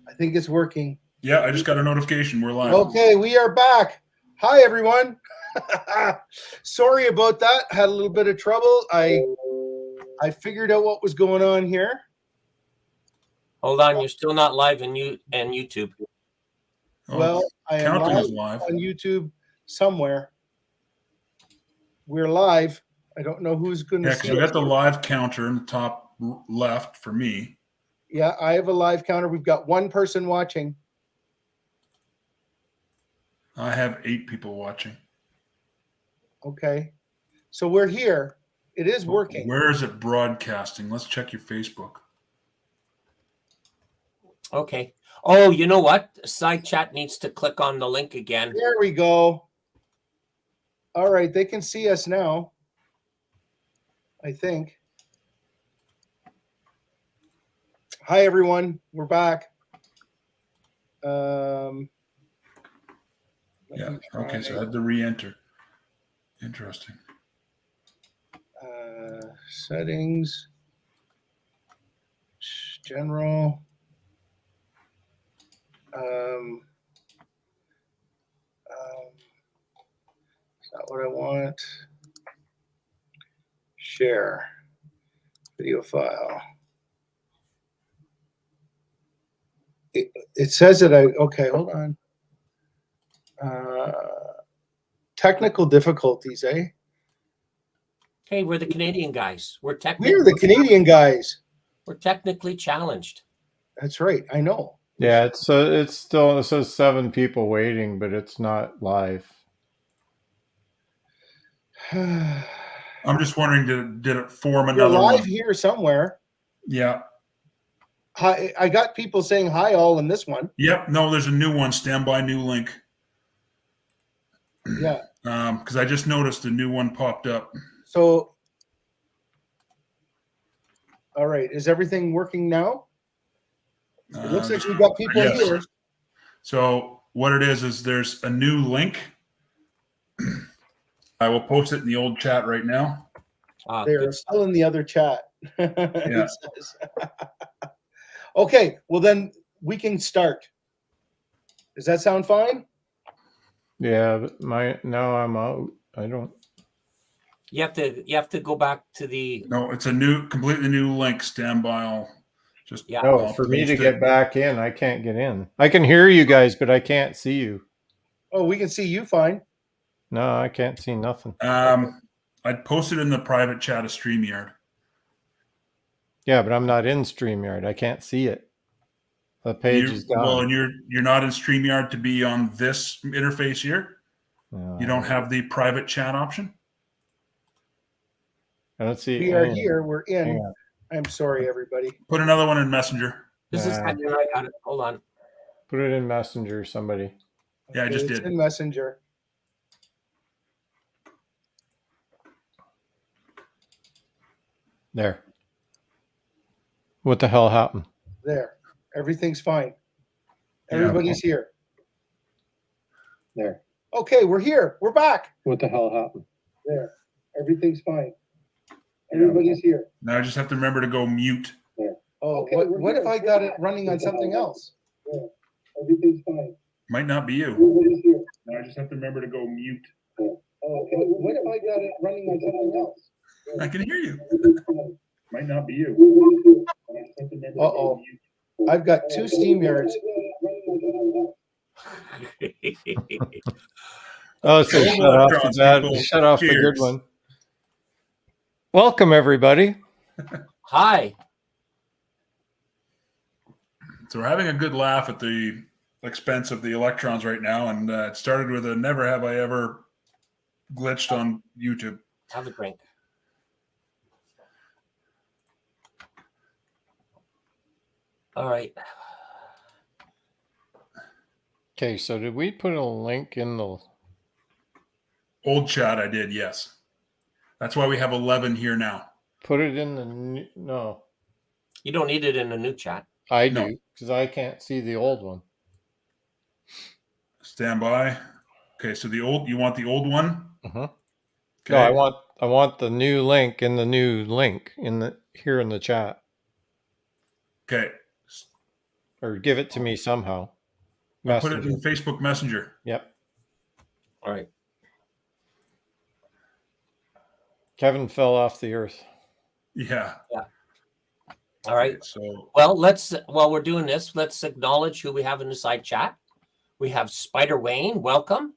I think it's working. Yeah, I just got a notification. We're live. Okay, we are back. Hi, everyone. Sorry about that. Had a little bit of trouble. I figured out what was going on here. Hold on, you're still not live in YouTube. Well, I am live on YouTube somewhere. We're live. I don't know who's going to see. Yeah, because we got the live counter in the top left for me. Yeah, I have a live counter. We've got one person watching. I have 8 people watching. Okay. So we're here. It is working. Where is it broadcasting? Let's check your Facebook. Okay. Oh, you know what? Side chat needs to click on the link again. There we go. All right. They can see us now, I think. Hi, everyone. We're back. Yeah. Okay. So I had to re-enter. Interesting. Settings. General. It's not what I want. Share. Video file. It says that okay, hold on. Technical difficulties, eh? Hey, we're the Canadian guys. We're the Canadian guys. We're technically challenged. That's right. I know. Yeah, it's still, it says 7 people waiting, but it's not live. I'm just wondering, did it form You're another live one? here somewhere. Yeah. Hi, I got people saying hi all in this one. Yep. No, there's a new one. Stand by, new link. Yeah. Because I just noticed a new one popped up. So, all right. Is everything working now? It looks like we've got people here. So what it is there's a new link. I will post it in the old chat right now. They're still in the other chat. Yeah. Okay. Well, then we can start. Does that sound fine? Yeah, but now I'm out. I don't. You have to go back to the. No, it's a completely new link. Stand by. I'll just No, for me to get back in, I can't get in. I can hear you guys, but I can't see you. Oh, we can see you fine. No, I can't see nothing. I'd posted in the private chat of StreamYard. Yeah, but I'm not in StreamYard. I can't see it. The page is gone. Well, and you're not in StreamYard to be on this interface here? You don't have the private chat option? I don't see. We are here. We're in. I'm sorry, everybody. Put another one in Messenger. This is I got it. Hold on. Put it in Messenger, somebody. Yeah, I just did. In Messenger. There. What the hell happened? There. Everything's fine. Everybody's here. There. Okay, we're here. We're back. What the hell happened? There. Everything's fine. Everybody's here. Now I just have to remember to go mute. There. Oh, okay, what if I got it running on something else? There. Everything's fine. Might not be you. Everybody's here. Now I just have to remember to go mute. There. Oh, okay, what if I got it running on something else? There. I can hear you. Might not be you. Uh-oh. I've got 2 SteamYards. Oh, so shut off the good one. Welcome, everybody. Hi. So we're having a good laugh at the expense of the electrons right now, and it started with a never have I ever glitched on YouTube. Have a drink. All right. Okay, so did we put a link in the old chat? I did, yes. That's why we have 11 here now. Put it in the no. You don't need it in the new chat. I do, because I can't see the old one. Stand by. Okay, so you want the old one? Uh-huh. Okay. No, I want the new link in the new link here in the chat. Okay. or give it to me somehow. I put it Messenger. in Facebook Messenger. Yep. All right. Kevin fell off the earth. Yeah. All right. Okay, so Well, while we're doing this, let's acknowledge who we have in the side chat. We have Spider Wayne, welcome.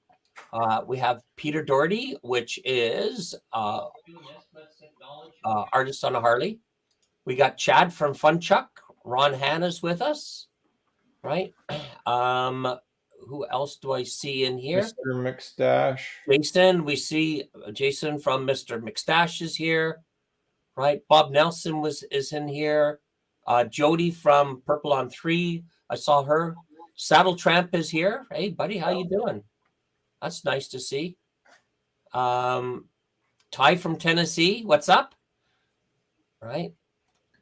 We have Peter Doherty, which is artist on a Harley. We got Chad from Fun Chuck. Ron Hanna's with us, right? Who else do I see in here? Mr. McStash. Jason. We see Jason from Mr. McStash is here, right? Bob Nelson is in here. Jody from Purple on 3. I saw her. Saddle Tramp is here. Hey, buddy, how you doing? That's nice to see. Ty from Tennessee, what's up? Right.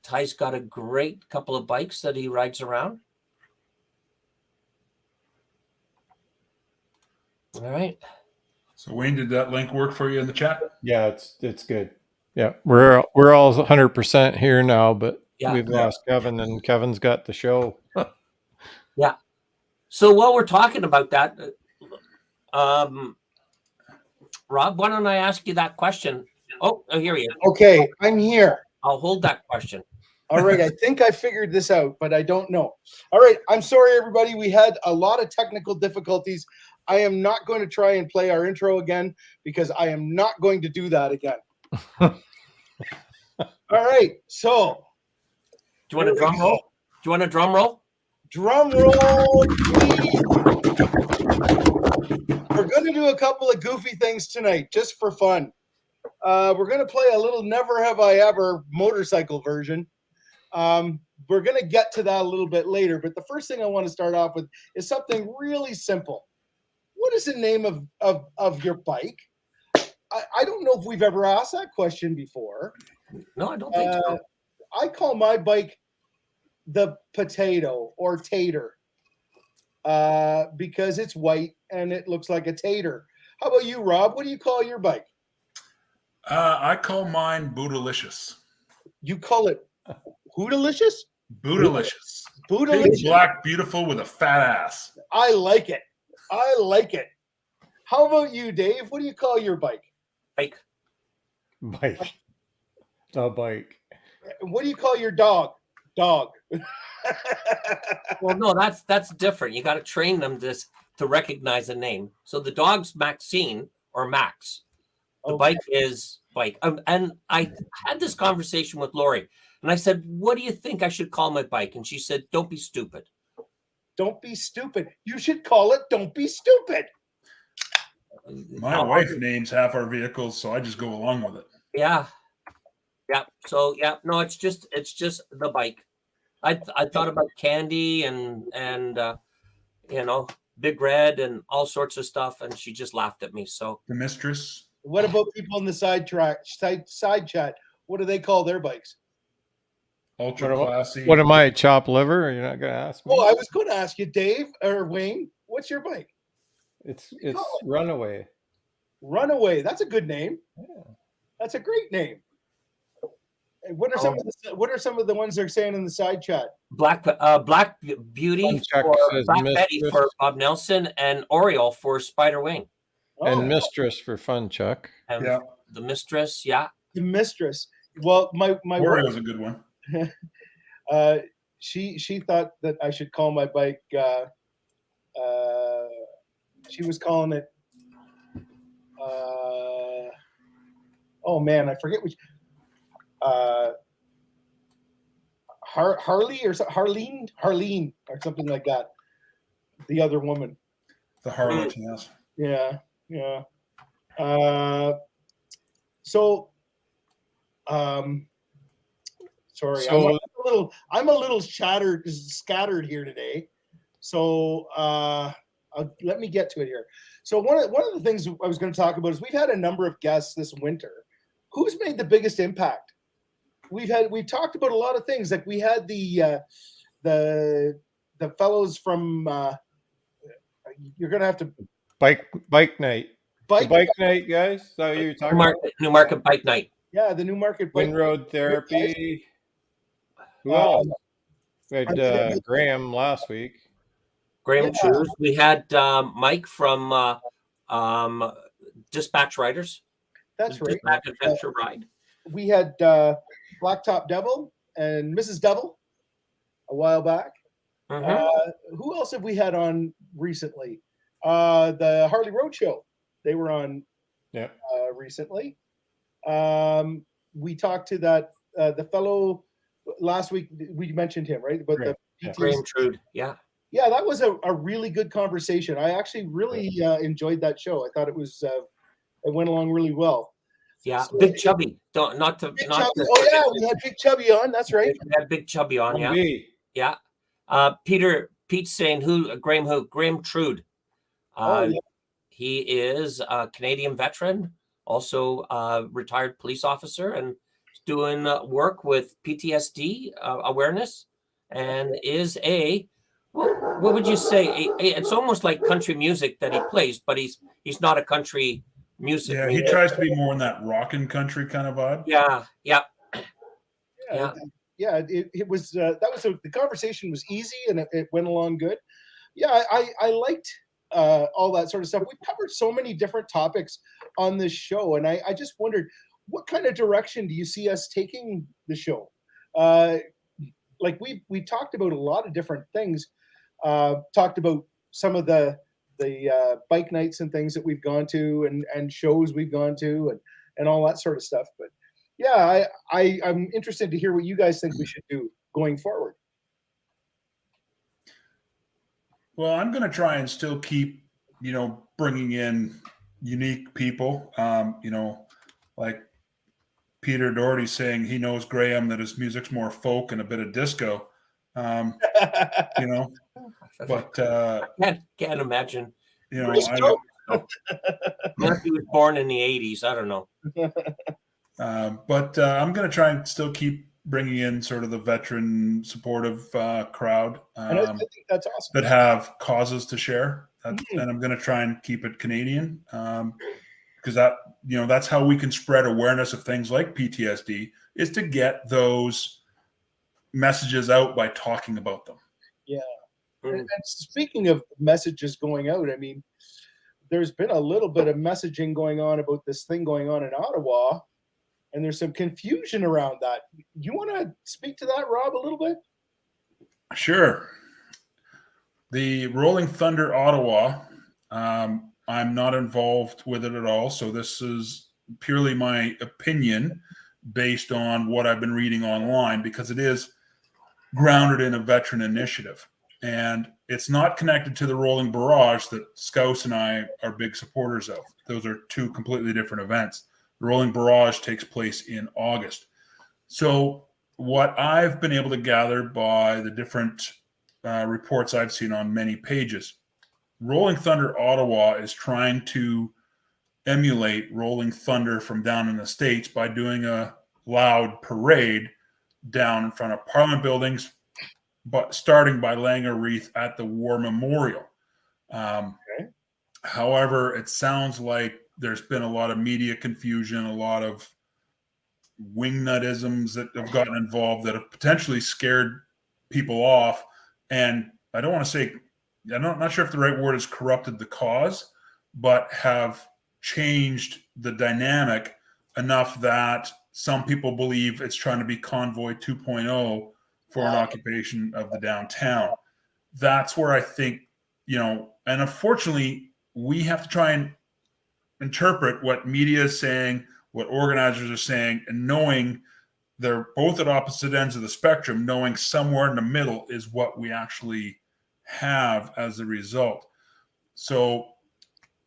Ty's got a great couple of bikes that he rides around. All right. So Wayne, did that link work for you in the chat? Yeah, it's good. Yeah, we're all 100% here now, but Yeah. we've lost Kevin, and Kevin's got the show. Yeah. So while we're talking about that, Rob, why don't I ask you that question? Oh, here he is. Okay, I'm here. I'll hold that question. All right, I think I figured this out, but I don't know. All right, I'm sorry, everybody. We had a lot of technical difficulties. I am not going to try and play our intro again because I am not going to do that again. All right, so. Do you want a drum roll? Do you want a drum roll? Drum roll, please. We're going to do a couple of goofy things tonight, just for fun. We're going to play a little Never Have I Ever motorcycle version. We're going to get to that a little bit later, but the first thing I want to start off with is something really simple. What is the name of your bike? I don't know if we've ever asked that question before. No, I don't think so. I call my bike the Potato or Tater because it's white and it looks like a tater. How about you, Rob? What do you call your bike? I call mine Bootylicious. You call it Hoodalicious? Bootylicious. Big, Bootylicious. black, beautiful with a fat ass. I like it. I like it. How about you, Dave? What do you call your bike? Bike. The bike. What do you call your dog? Dog. Well, no, that's different. You got to train them to recognize a name. So the dog's Maxine or Max. The bike is bike. And I had this conversation with Lori, and I said, "What do you think I should call my bike?" And she said, "Don't be stupid." Don't be stupid. You should call it Don't Be Stupid. My wife names half our vehicles, so I just go along with it. Yeah. Yeah. So yeah, no, it's just the bike. I thought about Candy and Big Red and all sorts of stuff, and she just laughed at me. So The Mistress. What about people in the side chat? What do they call their bikes? Ultra classy. What am I, chop liver? You're not going to ask me? Oh, I was going to ask you, Dave or Wayne. What's your bike? It's Runaway. Runaway. That's a good name. Yeah. That's a great name. What are some of the ones they're saying in the side chat? Black Beauty for Black Betty for Bob Nelson and Oriole for Spider Wing. And Mistress for Fun Chuck. And Yeah. The Mistress, yeah. The Mistress. Well, my Oriole's a good one. She thought that I should call my bike. She was calling it. Oh man, I forget which. Harley or Harleen or something like that. The other woman. The Harlot, yes. Yeah. So, sorry, So- I'm a little scattered here today. So, let me get to it here. So one of the things I was going to talk about is we've had a number of guests this winter. Who's made the biggest impact? We've talked about a lot of things. Like we had the fellows from. You're going to have to Bike night. The bike night, guys. Is that what you're talking about? Newmarket Bike Night. Yeah, the Newmarket Bike. Wind Road Therapy. Who else? We had Graham last week. Graham Trues. We had Mike from Dispatch Riders. That's right. Dispatch Adventure Ride. We had Blacktop Devil and Mrs. Devil a while back. Who else have we had on recently? The Harley Road Show. They were on recently. We talked to the fellow last week. We mentioned him, right? About the Graham Trude. Yeah, that was a really good conversation. I actually really enjoyed that show. I thought it was it went along really well. Yeah, So, Big Chubby. Oh yeah, we had Big Chubby on. That's right. We had Big Chubby on. Yeah. Pete's saying Graham Trude. He is a Canadian veteran, also a retired police officer, and doing work with PTSD awareness, and is what would you say? It's almost like country music that he plays, but he's not a country music. Yeah, he tries to be more in that rockin' country kind of vibe. Yeah. It was the conversation was easy and it went along good. Yeah, I liked all that sort of stuff. We covered so many different topics on this show, and I just wondered, what kind of direction do you see us taking the show? Like we've talked about a lot of different things. Talked about some of the bike nights and things that we've gone to, and shows we've gone to, and all that sort of stuff. But yeah, I'm interested to hear what you guys think we should do going forward. Well, I'm going to try and still keep, bringing in unique people. Like Peter Doherty saying he knows Graham, that his music's more folk and a bit of disco. But can't imagine. Matthew was born in the 80s. I don't know. But I'm going to try and still keep bringing in sort of the veteran supportive crowd and I think that's awesome. that have causes to share. And I'm going to try and keep it Canadian because that's how we can spread awareness of things like PTSD, is to get those messages out by talking about them. Yeah. And speaking of messages going out, I mean, there's been a little bit of messaging going on about this thing going on in Ottawa, and there's some confusion around that. You want to speak to that, Rob, a little bit? Sure. The Rolling Thunder Ottawa, I'm not involved with it at all, so this is purely my opinion based on what I've been reading online, because it is grounded in a veteran initiative. And it's not connected to the Rolling Barrage that Scouse and I are big supporters of. Those are two completely different events. The Rolling Barrage takes place in August. So what I've been able to gather by the different reports I've seen on many pages, Rolling Thunder Ottawa is trying to emulate Rolling Thunder from down in the States by doing a loud parade down in front of Parliament buildings, but starting by laying a wreath at the War Memorial. However, it sounds like there's been a lot of media confusion, a lot of wingnuttisms that have gotten involved that have potentially scared people off. And I don't want to say, I'm not sure if the right word is corrupted the cause, but have changed the dynamic enough that some people believe it's trying to be Convoy 2.0 for an occupation of the downtown. That's where I think, and unfortunately, we have to try and interpret what media is saying, what organizers are saying, and knowing they're both at opposite ends of the spectrum, knowing somewhere in the middle is what we actually have as a result. So,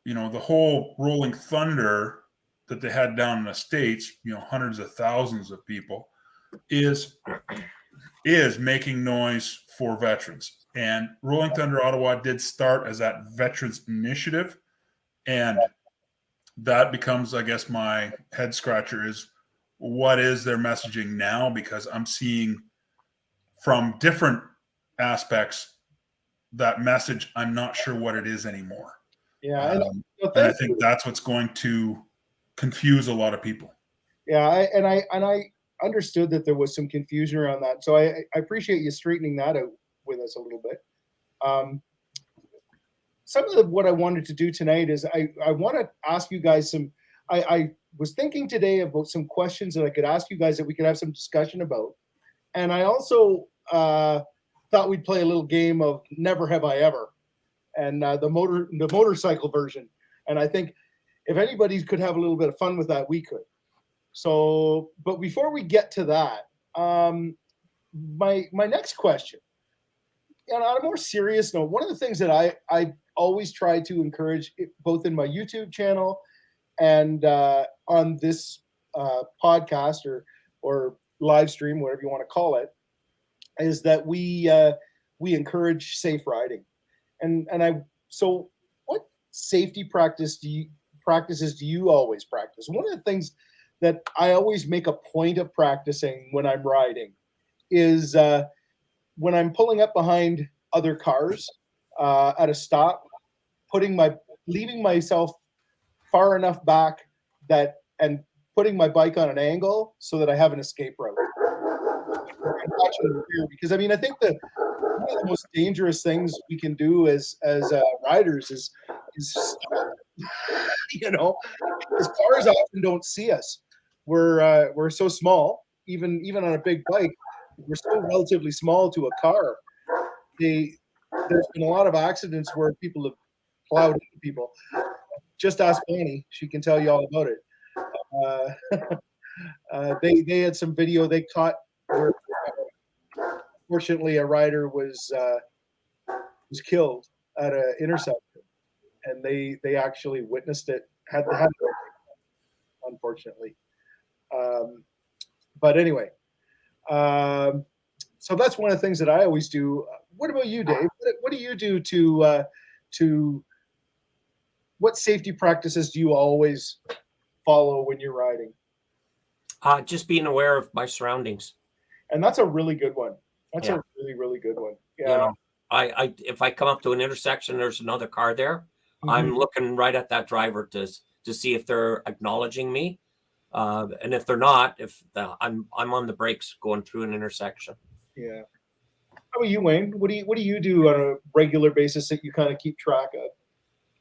the whole Rolling Thunder that they had down in the States, hundreds of thousands of people, is making noise for veterans. And Rolling Thunder Ottawa did start as that veterans initiative. And that becomes, I guess, my head scratcher is, what is their messaging now? Because I'm seeing from different aspects that message, I'm not sure what it is anymore. Yeah. And I think that's what's going to confuse a lot of people. Yeah. understood that there was some confusion around that. So I appreciate you straightening that out with us a little bit. Some of what I wanted to do tonight is I want to ask you guys some. I was thinking today about some questions that I could ask you guys that we could have some discussion about, and I also thought we'd play a little game of Never Have I Ever, and the motorcycle version. And I think if anybody could have a little bit of fun with that, we could. So, but before we get to that, my next question, and on a more serious note, one of the things that I always try to encourage, both in my YouTube channel and on this podcast or live stream, whatever you want to call it, is that we encourage safe riding. So what safety practices do you always practice? One of the things that I always make a point of practicing when I'm riding is when I'm pulling up behind other cars at a stop, leaving myself far enough back and putting my bike on an angle so that I have an escape route. And watching the rear, because I mean, I think that one of the most dangerous things we can do as riders is stop. Because cars often don't see us. We're so small, even on a big bike, we're so relatively small to a car. There's been a lot of accidents where people have plowed into people. Just ask Bonnie; she can tell you all about it. They had some video they caught where, fortunately, a rider was killed at an intersection, and they actually witnessed it. Had unfortunately, but anyway. So that's one of the things that I always do. What about you, Dave? What do you do to what safety practices do you always follow when you're riding? Just being aware of my surroundings. And that's a really good one. That's Yeah. a really, really good one. Yeah. You know, I if I come up to an intersection, there's another car there. I'm looking right at that driver to see if they're acknowledging me, and if they're not, I'm on the brakes going through an intersection. Yeah. How about you, Wayne? What do you do on a regular basis that you kind of keep track of?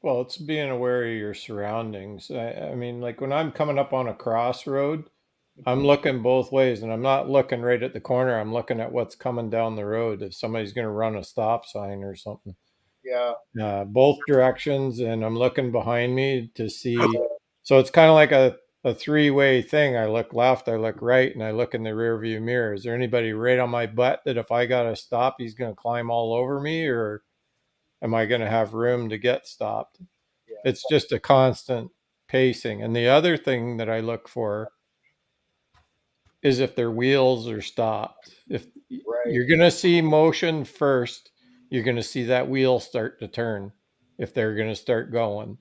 Well, it's being aware of your surroundings. I mean, like when I'm coming up on a crossroad, I'm looking both ways, and I'm not looking right at the corner. I'm looking at what's coming down the road. If somebody's going to run a stop sign or something, Yeah. both directions, and I'm looking behind me to see. So it's kind of like a three-way thing. I look left, I look right, and I look in the rear view mirror. Is there anybody right on my butt that if I got to stop, he's going to climb all over me, or am I going to have room to get stopped? Yeah. It's just a constant pacing. And the other thing that I look for is if their wheels are stopped. If you're going to see motion first, you're going to see that wheel start to turn if they're going to start going.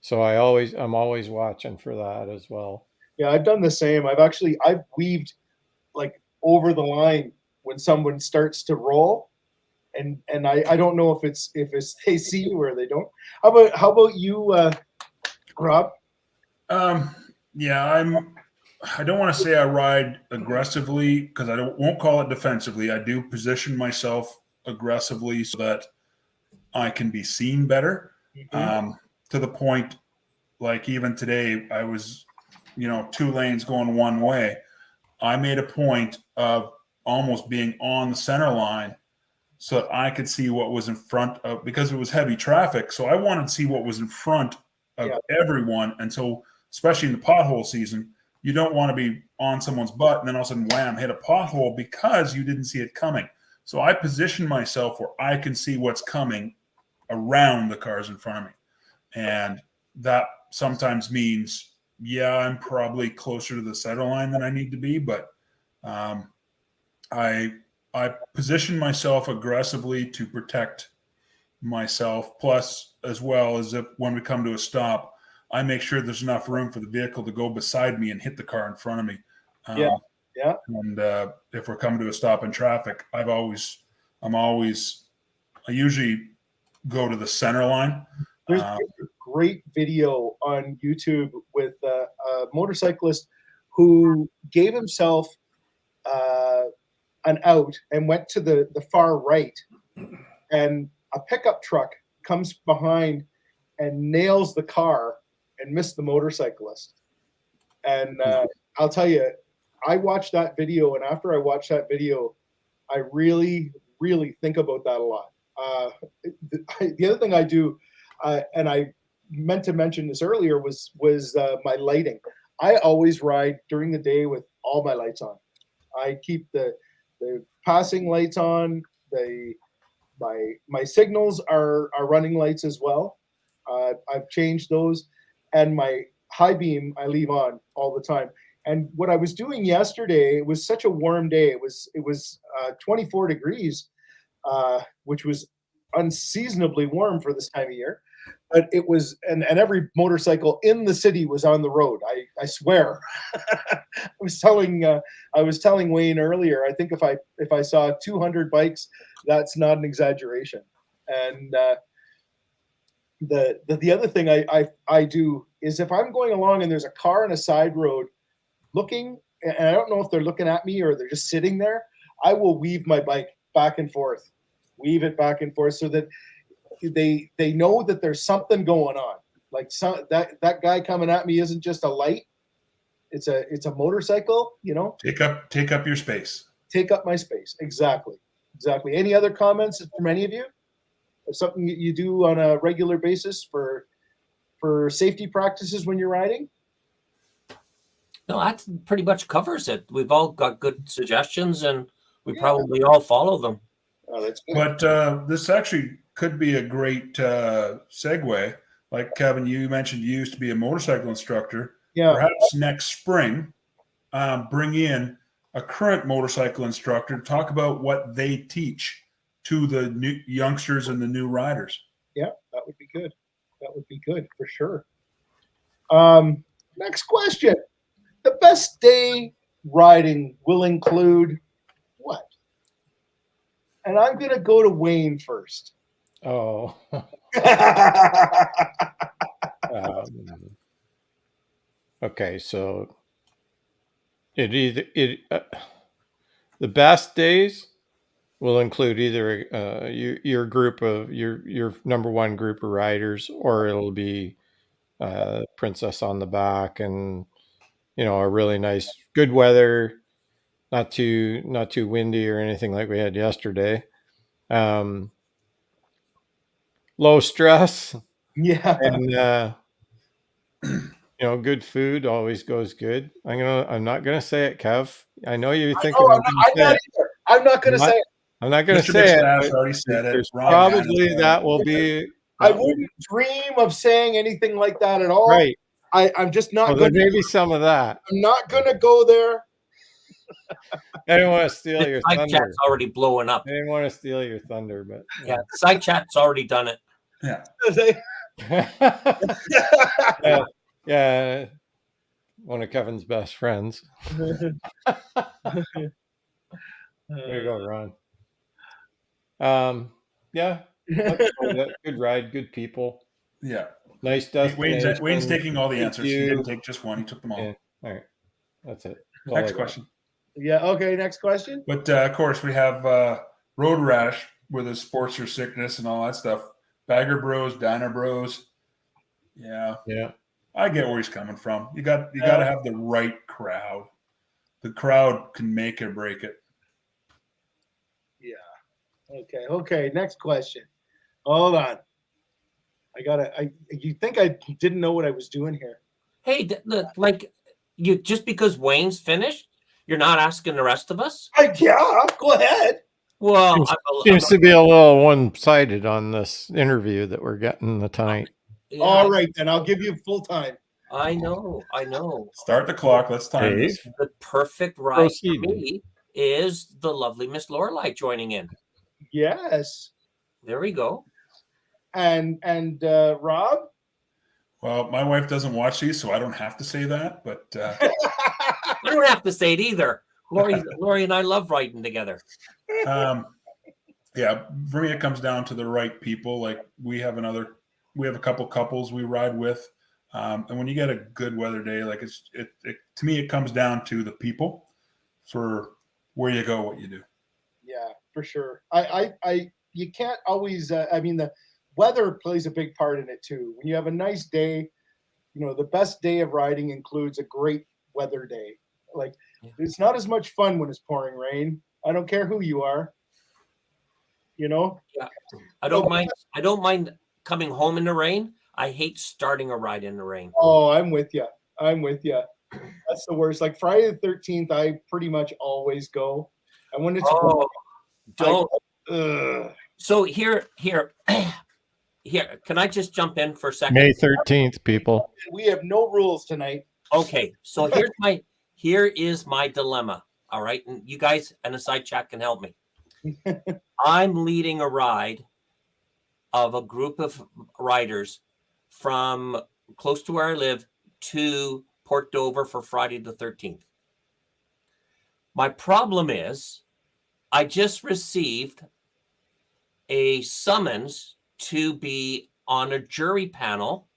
So I'm always watching for that as well. Yeah, I've done the same. I've weaved like over the line when someone starts to roll, and I don't know if it's they see you or they don't. How about you, Rob? Yeah, I don't want to say I ride aggressively because won't call it defensively. I do position myself aggressively so that I can be seen better. To the point, like even today, I was, 2 lanes going one way. I made a point of almost being on the center line so that I could see what was in front of, because it was heavy traffic. So I wanted to see what was in front of everyone. And so, especially in the pothole season, you don't want to be on someone's butt and then all of a sudden, wham, hit a pothole because you didn't see it coming. So I position myself where I can see what's coming around the cars in front of me. And that sometimes means, I'm probably closer to the center line than I need to be, but I position myself aggressively to protect myself. Plus, as well as if when we come to a stop, I make sure there's enough room for the vehicle to go beside me and hit the car in front of me. And if we're coming to a stop in traffic, I usually go to the center line. There's a great video on YouTube with a motorcyclist who gave himself an out and went to the far right, and a pickup truck comes behind and nails the car and missed the motorcyclist. And I'll tell you, I watched that video, and after I watched that video, I really, really think about that a lot. The other thing I do, and I meant to mention this earlier, was my lighting. I always ride during the day with all my lights on. I keep the passing lights on. My signals are running lights as well. I've changed those, and my high beam I leave on all the time. And what I was doing yesterday, it was such a warm day. It was 24 degrees, which was unseasonably warm for this time of year. But it was, and every motorcycle in the city was on the road. I swear. I was telling Wayne earlier. I think if I saw 200 bikes, that's not an exaggeration. And the other thing I do is, if I'm going along and there's a car on a side road looking, and I don't know if they're looking at me or they're just sitting there, I will weave my bike back and forth, so that they know that there's something going on. Like, that guy coming at me isn't just a light; it's a motorcycle. Take up your space. Take up my space. Exactly. Any other comments from any of you? Or something you do on a regular basis for safety practices when you're riding? No, that pretty much covers it. We've all got good suggestions, and we probably all follow them. Oh, that's good. But this actually could be a great segue. Like, Kevin, you mentioned you used to be a motorcycle instructor. Yeah. Perhaps next spring, bring in a current motorcycle instructor to talk about what they teach to the new youngsters and the new riders. Yeah, that would be good. That would be good for sure. Next question. The best day riding will include what? And I'm going to go to Wayne first. Oh. Okay, so the best days will include either your group of your number one group of riders, or it'll be Princess on the back, and a really nice, good weather, not too windy or anything like we had yesterday. Low stress. Yeah. And good food always goes good. I'm not gonna say it, Kev. I know you're thinking I'm not gonna say it. I'm not gonna Mr. say McStash it. already said it. Probably that will be. I wouldn't dream of saying anything like that at all. Right. I'm just not Well, going there may be some of that. I'm not gonna go there. I don't want to steal your Side thunder. chat's already blowing up. I didn't want to steal your thunder, but Yeah, side chat's already done it. Yeah. Yeah, one of Kevin's best friends. There you go, Ron. Yeah, good ride, good people. Yeah. Nice destination. Wayne's taking all the answers. He didn't take just one. He took them all. Yeah. All right. That's it. That's Next question. Yeah. Okay. Next question. But of course, we have Road Rash with his sports or sickness and all that stuff. Bagger Bros, Diner Bros. Yeah. Yeah. I get where he's coming from. You got to have the right crowd. The crowd can make or break it. Yeah. Okay. Next question. Hold on. You think I didn't know what I was doing here? Hey, you just because Wayne's finished, you're not asking the rest of us? Yeah. Go ahead. Well, seems to be a little one-sided on this interview that we're getting tonight. Yeah, All right, then I'll give you full time. I know. Start the clock. Let's time this. The perfect ride for me is the lovely Miss Lorelei joining in. Yes. There we go. And Rob? Well, my wife doesn't watch these, so I don't have to say that. But You don't have to say it either. Lori and I love riding together. Yeah, for me, it comes down to the right people. Like we have a couple couples we ride with, and when you get a good weather day, like to me, it comes down to the people. For where you go, what you do. Yeah, for sure. You can't always. I mean, the weather plays a big part in it too. When you have a nice day, the best day of riding includes a great weather day. Like, it's not as much fun when it's pouring rain. I don't care who you are. Yeah, I don't mind. I don't mind coming home in the rain. I hate starting a ride in the rain. Oh, I'm with you. That's the worst. Like Friday the 13th, I pretty much always go. And when it's don't. Ugh. So here. Can I just jump in for a second? May 13th, people. We have no rules tonight. Okay, so here is my dilemma. All right, and you guys and a side chat can help me. I'm leading a ride of a group of riders from close to where I live to Port Dover for Friday the 13th. My problem is I just received a summons to be on a jury panel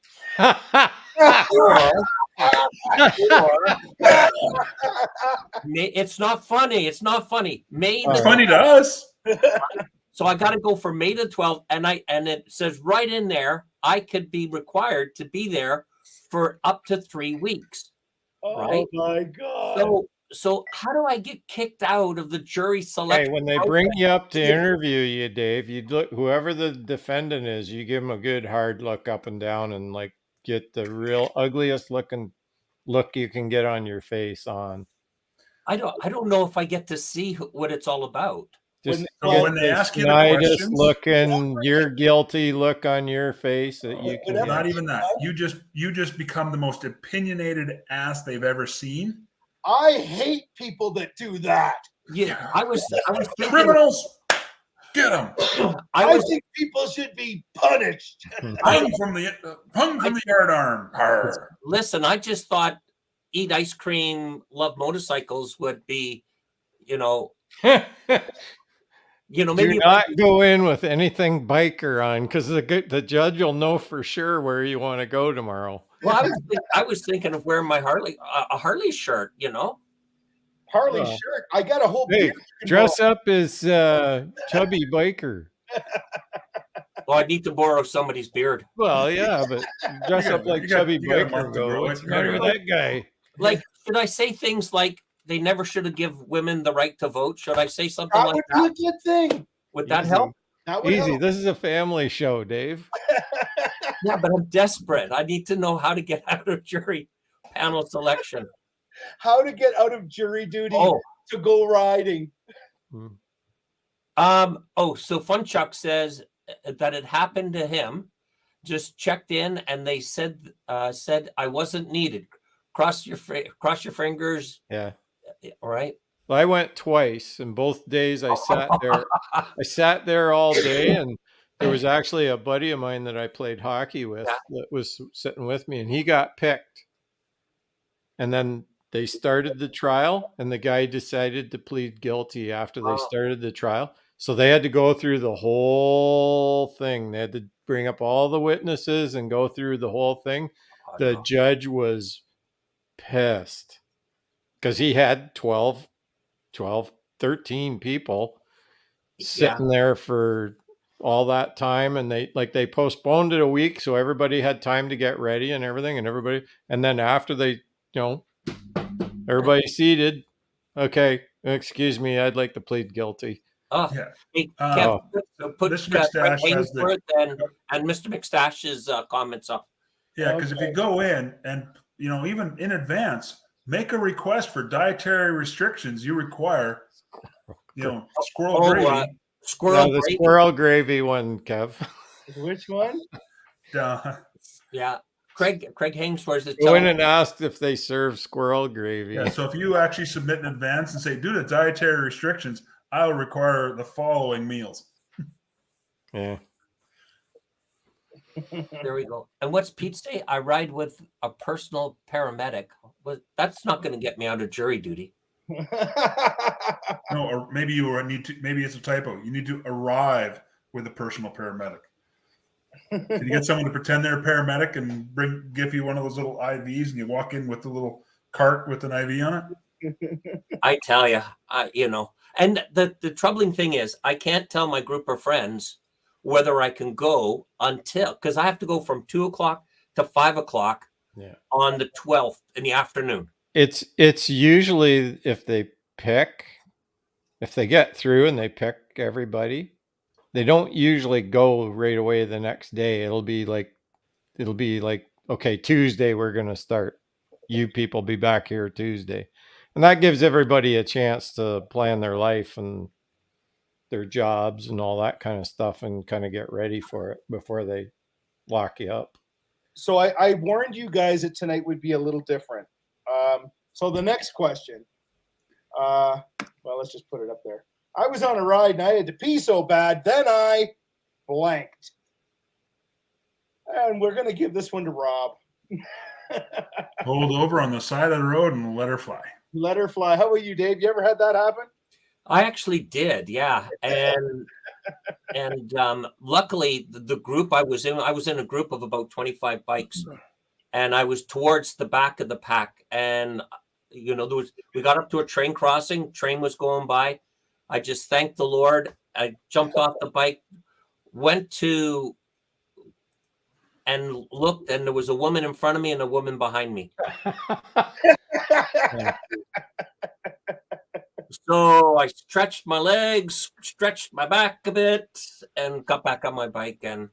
it's not funny. It's not funny. It's funny to us. So I got to go for May the 12th, and it says right in there I could be required to be there for up to 3 weeks. Oh my God! So how do I get kicked out of the jury selection? Hey, when they bring you up to interview you, Dave, you look whoever the defendant is, you give them a good hard look up and down, and like get the real ugliest looking look you can get on your face on. I don't know if I get to see what it's all about. Just when they ask you the questions, looking, you're guilty look on your face that you can. Not even that. You just become the most opinionated ass they've ever seen. I hate people that do that. Yeah, I was thinking, criminals. Get them. I think people should be punished. hung from the yardarm. Arr. Listen, I just thought eat ice cream, love motorcycles would be, maybe do not go in with anything biker on, because the judge will know for sure where you want to go tomorrow. Well, I was thinking of wearing my a Harley shirt, Harley shirt. I got a whole. Hey, dress up as chubby biker. Well, I need to borrow somebody's beard. Well, yeah, but dress up like chubby biker and go. What's the matter with that guy? Like, should I say things like they never should have given women the right to vote? Should I say something like that? That would be a good thing. Would that help? That would Easy. help. This is a family show, Dave. Yeah, but I'm desperate. I need to know how to get out of jury panel selection. How to get out of jury duty to go riding. So Fun Chuck says that it happened to him. Just checked in, and they said I wasn't needed. Cross your fingers. Yeah. All right. Well, I went twice, and both days I sat there. I sat there all day, and there was actually a buddy of mine that I played hockey with that was sitting with me, and he got picked. And then they started the trial, and the guy decided to plead guilty after they started the trial. So they had to go through the whole thing. They had to bring up all the witnesses and go through the whole thing. The judge was pissed because he had 13 people sitting there for all that time, and they postponed it a week so everybody had time to get ready and everything, and then after they everybody seated, okay, excuse me, I'd like to plead guilty. Hey, Kev, put Craig Hainsworth and Mr. McStash's comments up. Yeah, because if you go in and even in advance, make a request for dietary restrictions. You require, squirrel gravy. The squirrel gravy one, Kev. Which one? Yeah, Craig Hainsworth. Go in and asked if they serve squirrel gravy. Yeah, so if you actually submit in advance and say, due to dietary restrictions, I will require the following meals. Yeah. There we go. And what's Pete say? I ride with a personal paramedic. Well, that's not going to get me out of jury duty. No, or maybe maybe it's a typo. You need to arrive with a personal paramedic. Can you get someone to pretend they're a paramedic and give you one of those little IVs, and you walk in with the little cart with an IV on I tell you, and the troubling thing is I can't tell my group of friends whether I can go because I have to go from 2 o'clock to 5 o'clock on the 12th in the afternoon. It's usually if they get through and they pick everybody, they don't usually go right away the next day. It'll be like, okay, Tuesday we're going to start. You people be back here Tuesday. And that gives everybody a chance to plan their life and their jobs and all that kind of stuff and kind of get ready for it before they lock you up. So I warned you guys that tonight would be a little different. So the next question, well, let's just put it up there. I was on a ride and I had to pee so bad, then I blanked. And we're going to give this one to Rob. Pulled over on the side of the road and let her fly. Let her fly. How about you, Dave? You ever had that happen? I actually did, yeah. And luckily the group I was in a group of about 25 bikes, and I was towards the back of the pack. And we got up to a train crossing, train was going by. I just thanked the Lord. I jumped off the bike, went to and looked, and there was a woman in front of me and a woman behind me. So I stretched my legs, stretched my back a bit, and got back on my bike and,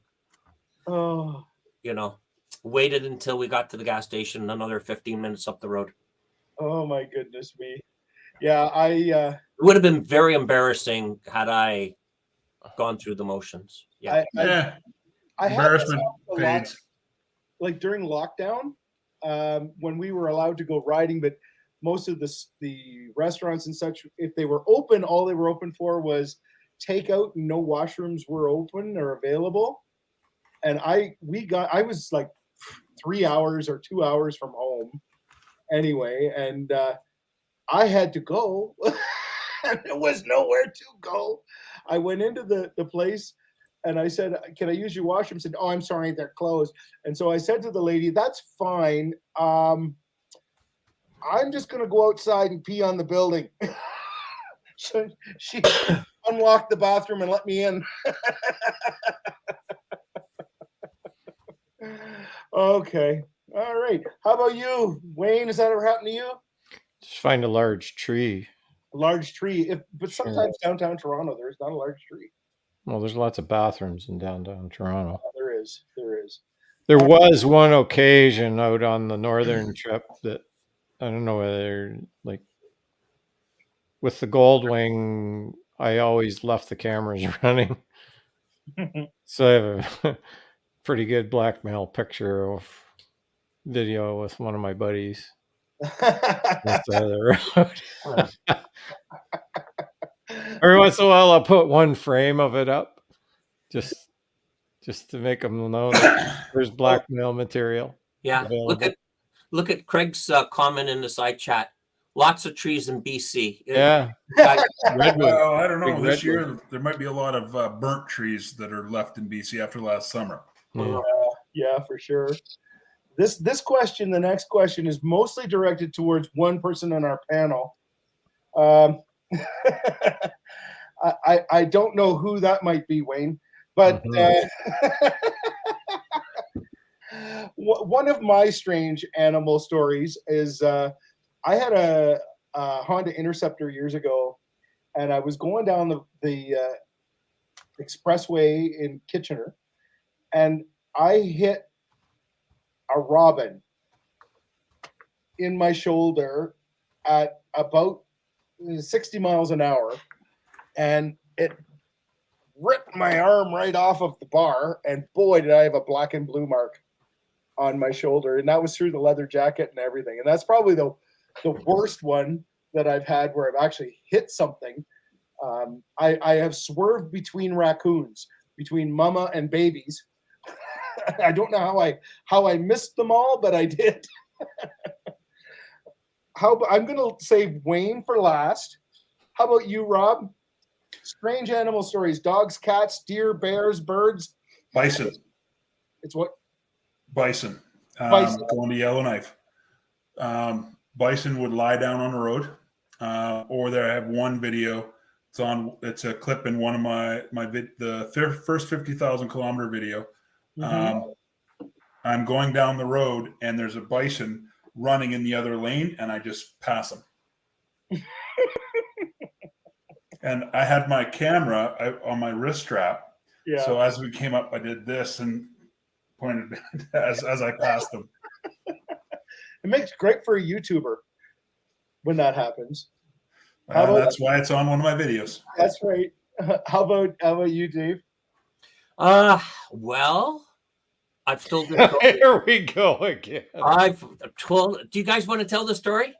waited until we got to the gas station, another 15 minutes up the road. Oh, my goodness me. Yeah, it would have been very embarrassing had I gone through the motions. Yeah. I embarrassment fades. Like during lockdown, when we were allowed to go riding, but most of the restaurants and such, if they were open, all they were open for was takeout, and no washrooms were open or available. And I was like 3 hours or 2 hours from home anyway, and I had to go. And there was nowhere to go. I went into the place and I said, "Can I use your washroom?" Said, "Oh, I'm sorry, they're closed." And so I said to the lady, "That's fine. I'm just going to go outside and pee on the building." She unlocked the bathroom and let me in. Okay. All right. How about you, Wayne? Has that ever happened to you? Just find a large tree. A large tree. But sometimes downtown Toronto, there's not a large tree. Well, there's lots of bathrooms in downtown Toronto. There is. There was one occasion out on the northern trip that I don't know whether, like, with the Goldwing, I always left the cameras running. So I have a pretty good blackmail picture of video with one of my buddies. That's the other road. Every once in a while, I'll put one frame of it up, just to make them know that there's blackmail material. Yeah, available. Look at Craig's comment in the side chat. Lots of trees in BC. Yeah. Redwood. Well, I don't know. This year, there might be a lot of burnt trees that are left in BC after last summer. Yeah, for sure. This question, the next question, is mostly directed towards one person on our panel. I don't know who that might be, Wayne, but one of my strange animal stories is I had a Honda Interceptor years ago, and I was going down the expressway in Kitchener, and I hit a robin in my shoulder at about 60 miles an hour, and it ripped my arm right off of the bar, and boy, did I have a black and blue mark on my shoulder, and that was through the leather jacket and everything. And that's probably the worst one that I've had where I've actually hit something. I have swerved between raccoons, between mama and babies. I don't know how I missed them all, but I did. I'm going to save Wayne for last. How about you, Rob? Strange animal stories: dogs, cats, deer, bears, birds. Bison. It's what? Bison. Bison. Going to Yellowknife. Bison would lie down on the road or there I have one video. It's a clip in one of the first 50,000 kilometer video. I'm going down the road and there's a bison running in the other lane, and I just pass him. And I had my camera on my wrist strap. Yeah. So as we came up, I did this and pointed as I passed them. It makes great for a YouTuber when that happens. That's why it's on one of my videos. That's right. How about you, Dave? Well, I've told the story. Here we go again. I've told. Do you guys want to tell the story?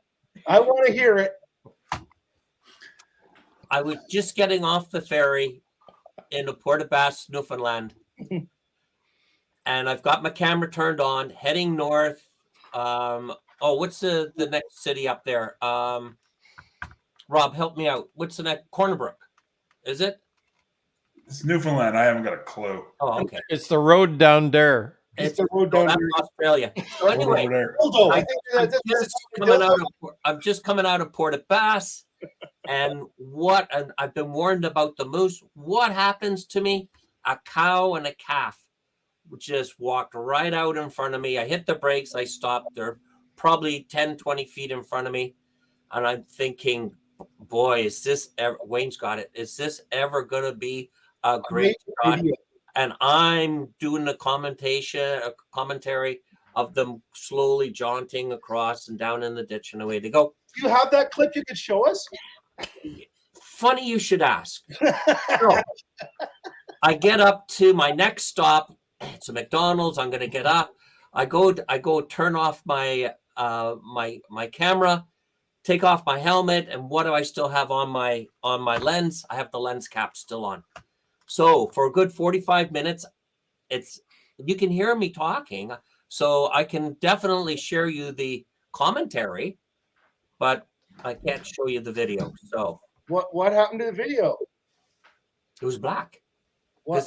I want to hear it. I was just getting off the ferry in Port aux Basques, Newfoundland, and I've got my camera turned on, heading north. What's the next city up there? Rob, help me out. What's the next? Cornerbrook, is it? It's Newfoundland. I haven't got a clue. Oh, okay. It's the road down there. It's the road down that's there. Australia. So anyway, I'm just coming out of Port aux Basques, and I've been warned about the moose. What happens to me? A cow and a calf just walked right out in front of me. I hit the brakes. I stopped. They're probably 10, 20 feet in front of me. And I'm thinking, boy, Wayne's got it. Is this ever going to be a great shot? And I'm doing the commentary of them slowly jaunting across and down in the ditch, and away they go. Do you have that clip you could show us? Funny you should ask. So, I get up to my next stop. It's a McDonald's. I'm going to get up. I go turn off my my camera, take off my helmet, and what do I still have on my lens? I have the lens cap still on. So for a good 45 minutes, you can hear me talking. So I can definitely share you the commentary, but I can't show you the video. So what happened to the video? It was black. Why?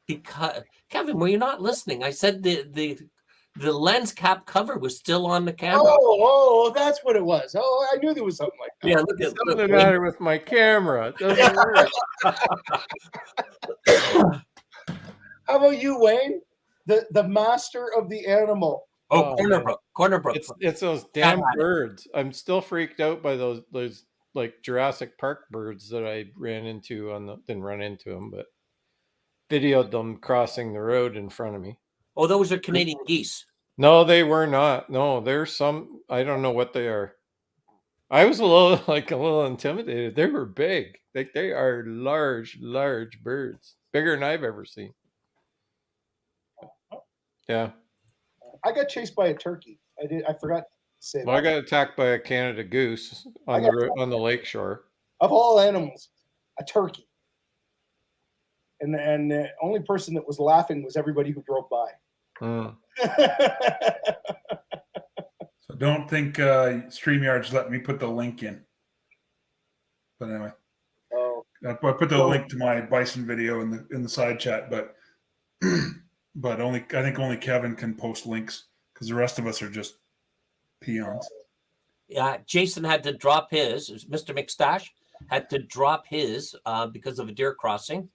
Because Kevin, were you not listening? I said the lens cap cover was still on the camera. Oh, that's what it was. Oh, I knew there was something like that. Yeah, What's the matter with my camera? It doesn't work. How about you, Wayne? The master of the animal. Oh, Cornerbrook. It's those damn birds. I'm still freaked out by those like Jurassic Park birds that I ran into didn't run into them, but videoed them crossing the road in front of me. Oh, those are Canadian geese. No, they were not. No, there's some. I don't know what they are. I was a little intimidated. They were big. They are large birds, bigger than I've ever seen. Yeah. I got chased by a turkey. I forgot to say Well, that. I got attacked by a Canada goose on the lake shore. Of all animals, a turkey. And the only person that was laughing was everybody who drove by. Mm. So don't think StreamYard's let me put the link in. But anyway, I put the link to my bison video in the side chat, but I think only Kevin can post links because the rest of us are just peons. Yeah, Jason had to drop his. Mr. McStash had to drop his because of a deer crossing.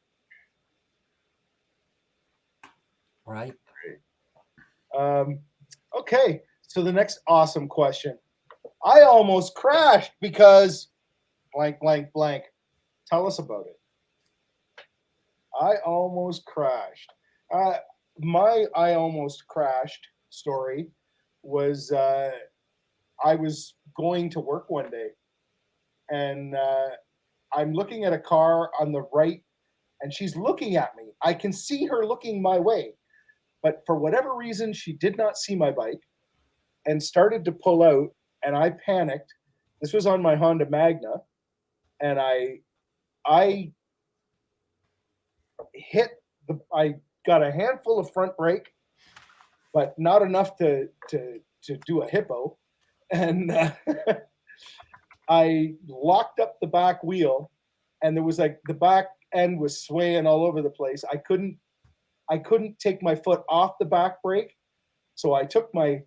Right. Okay, so the next awesome question. I almost crashed because blank, blank, blank. Tell us about it. I almost crashed. My I almost crashed story was I was going to work one day, and I'm looking at a car on the right, and she's looking at me. I can see her looking my way. But for whatever reason, she did not see my bike and started to pull out, and I panicked. This was on my Honda Magna, and I got a handful of front brake, but not enough to do a hippo, and I locked up the back wheel, and there was the back end was swaying all over the place. I couldn't take my foot off the back brake, so I took my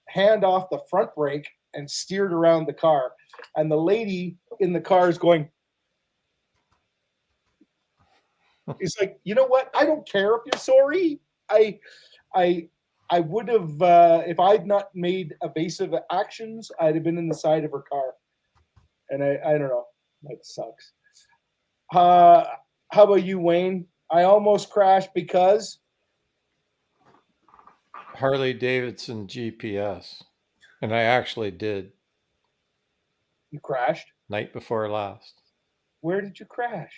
hand off the front brake and steered around the car. And the lady in the car is going, it's like, you know what? I don't care if you're sorry. I would have, if I'd not made evasive actions, I'd have been in the side of her car. And I don't know. That sucks. How about you, Wayne? I almost crashed because Harley Davidson GPS. And I actually did you crashed. night before last. Where did you crash?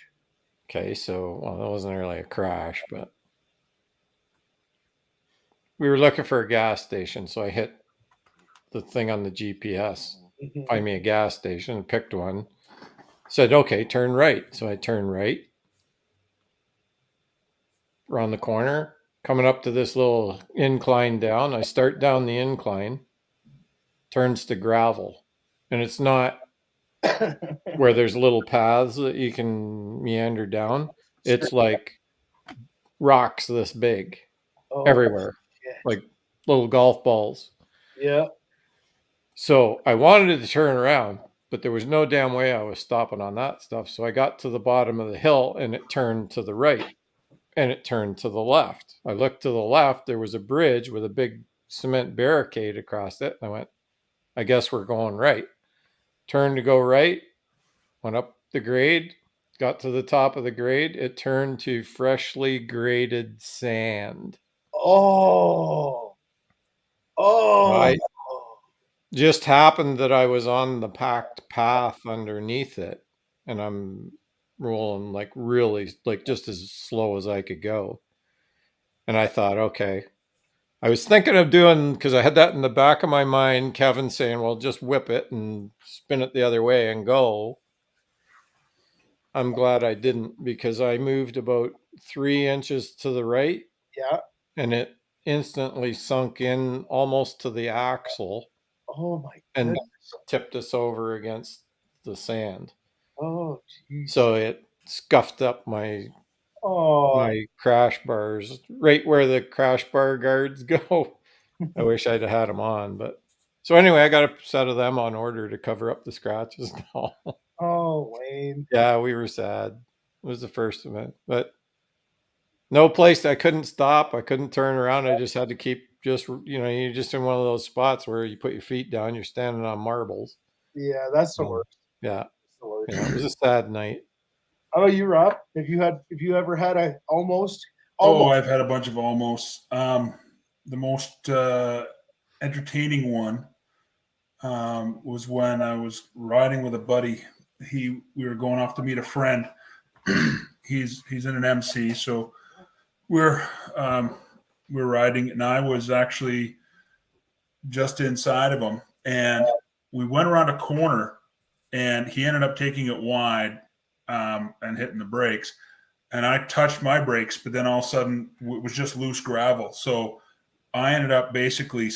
Okay, so well, that wasn't really a crash, but we were looking for a gas station, so I hit the thing on the GPS, find me a gas station, picked one, said, okay, turn right. So I turned right around the corner, coming up to this little incline down. I start down the incline, turns to gravel. And it's not where there's little paths that you can meander down. It's like rocks this big everywhere, like little golf balls. Yeah. So I wanted to turn around, but there was no damn way I was stopping on that stuff. So I got to the bottom of the hill and it turned to the right and it turned to the left. I looked to the left. There was a bridge with a big cement barricade across it. I went, I guess we're going right. Turned to go right, went up the grade, got to the top of the grade. It turned to freshly graded sand. Oh. I just happened that I was on the packed path underneath it and I'm rolling like really like just as slow as I could go. And I thought, okay. I was thinking of doing, because I had that in the back of my mind, Kevin saying, well, just whip it and spin it the other way and go. I'm glad I didn't, because I moved about 3 inches to the right. Yeah. And it instantly sunk in almost to the axle. Oh my and goodness. tipped us over against the sand. Oh geez. So it scuffed up my crash bars right where the crash bar guards go. I wish I'd have had them on, but so anyway, I got a set of them on order to cover up the scratches now. Oh, Wayne. Yeah, we were sad. It was the first of it, but no place I couldn't stop. I couldn't turn around. I just had to keep you're just in one of those spots where you put your feet down, you're standing on marbles. Yeah, that's the worst. Yeah. That's the worst. Yeah, it was a sad night. How about you, Rob? Have you ever had a almost? Oh, I've had a bunch of almost. The most entertaining one was when I was riding with a buddy. We were going off to meet a friend. he's in an MC, so we're riding, and I was actually just inside of him, and we went around a corner, and he ended up taking it wide and hitting the brakes, and I touched my brakes, but then all of a sudden it was just loose gravel, so I ended up basically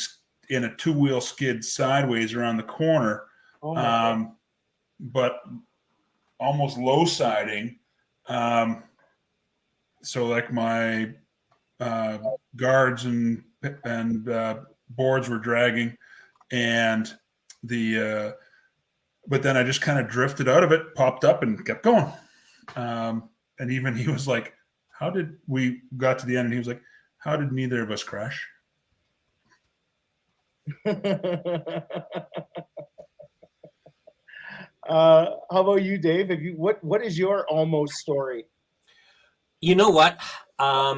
in a two-wheel skid sideways around the corner, but almost low siding. So like my guards and boards were dragging, and but then I just kind of drifted out of it, popped up, and kept going. And even he was like, "How did we got to the end?" And he was like, "How did neither of us crash?" How about you, Dave? What is your almost story? You know what? I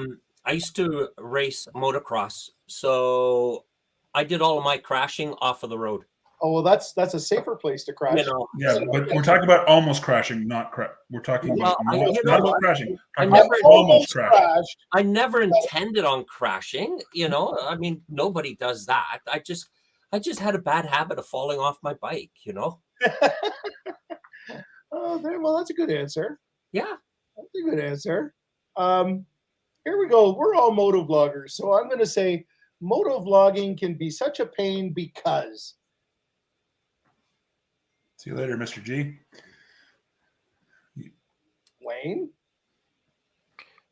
used to race motocross, so I did all of my crashing off of the road. Oh well, that's a safer place to crash. Yeah, but we're talking about almost crashing, not crash. We're talking about not about crashing. I never almost crashed. I never intended on crashing. I mean, nobody does that. I just had a bad habit of falling off my bike. Well, that's a good answer. Yeah, that's a good answer. Here we go. We're all moto vloggers, so I'm going to say moto vlogging can be such a pain because. See you later, Mr. G. Wayne?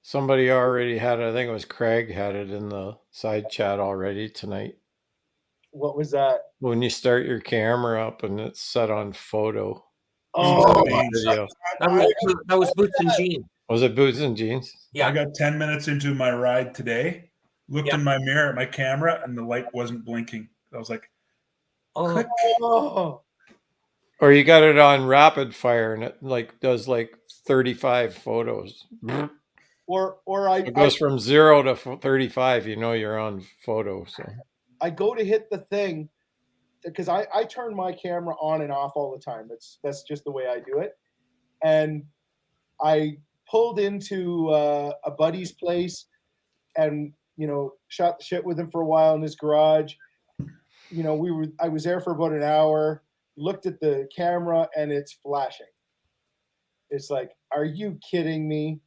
Somebody already had it. I think it was Craig had it in the side chat already tonight. What was that? When you start your camera up and it's set on photo. Oh, Video. That was Boots and Jean. Was it Boots and Jeans? Yeah. I got 10 minutes into my ride today, looked in my mirror at my camera, and the light wasn't blinking. I was like, click. oh. Or you got it on rapid fire and it like does like 35 photos. Or It goes from 0 to 35. You know you're on photo. So I go to hit the thing because I turn my camera on and off all the time. That's just the way I do it. And I pulled into a buddy's place and, you know, shot the shit with him for a while in his garage. You know, I was there for about an hour, looked at the camera and it's flashing. It's like, are you kidding me?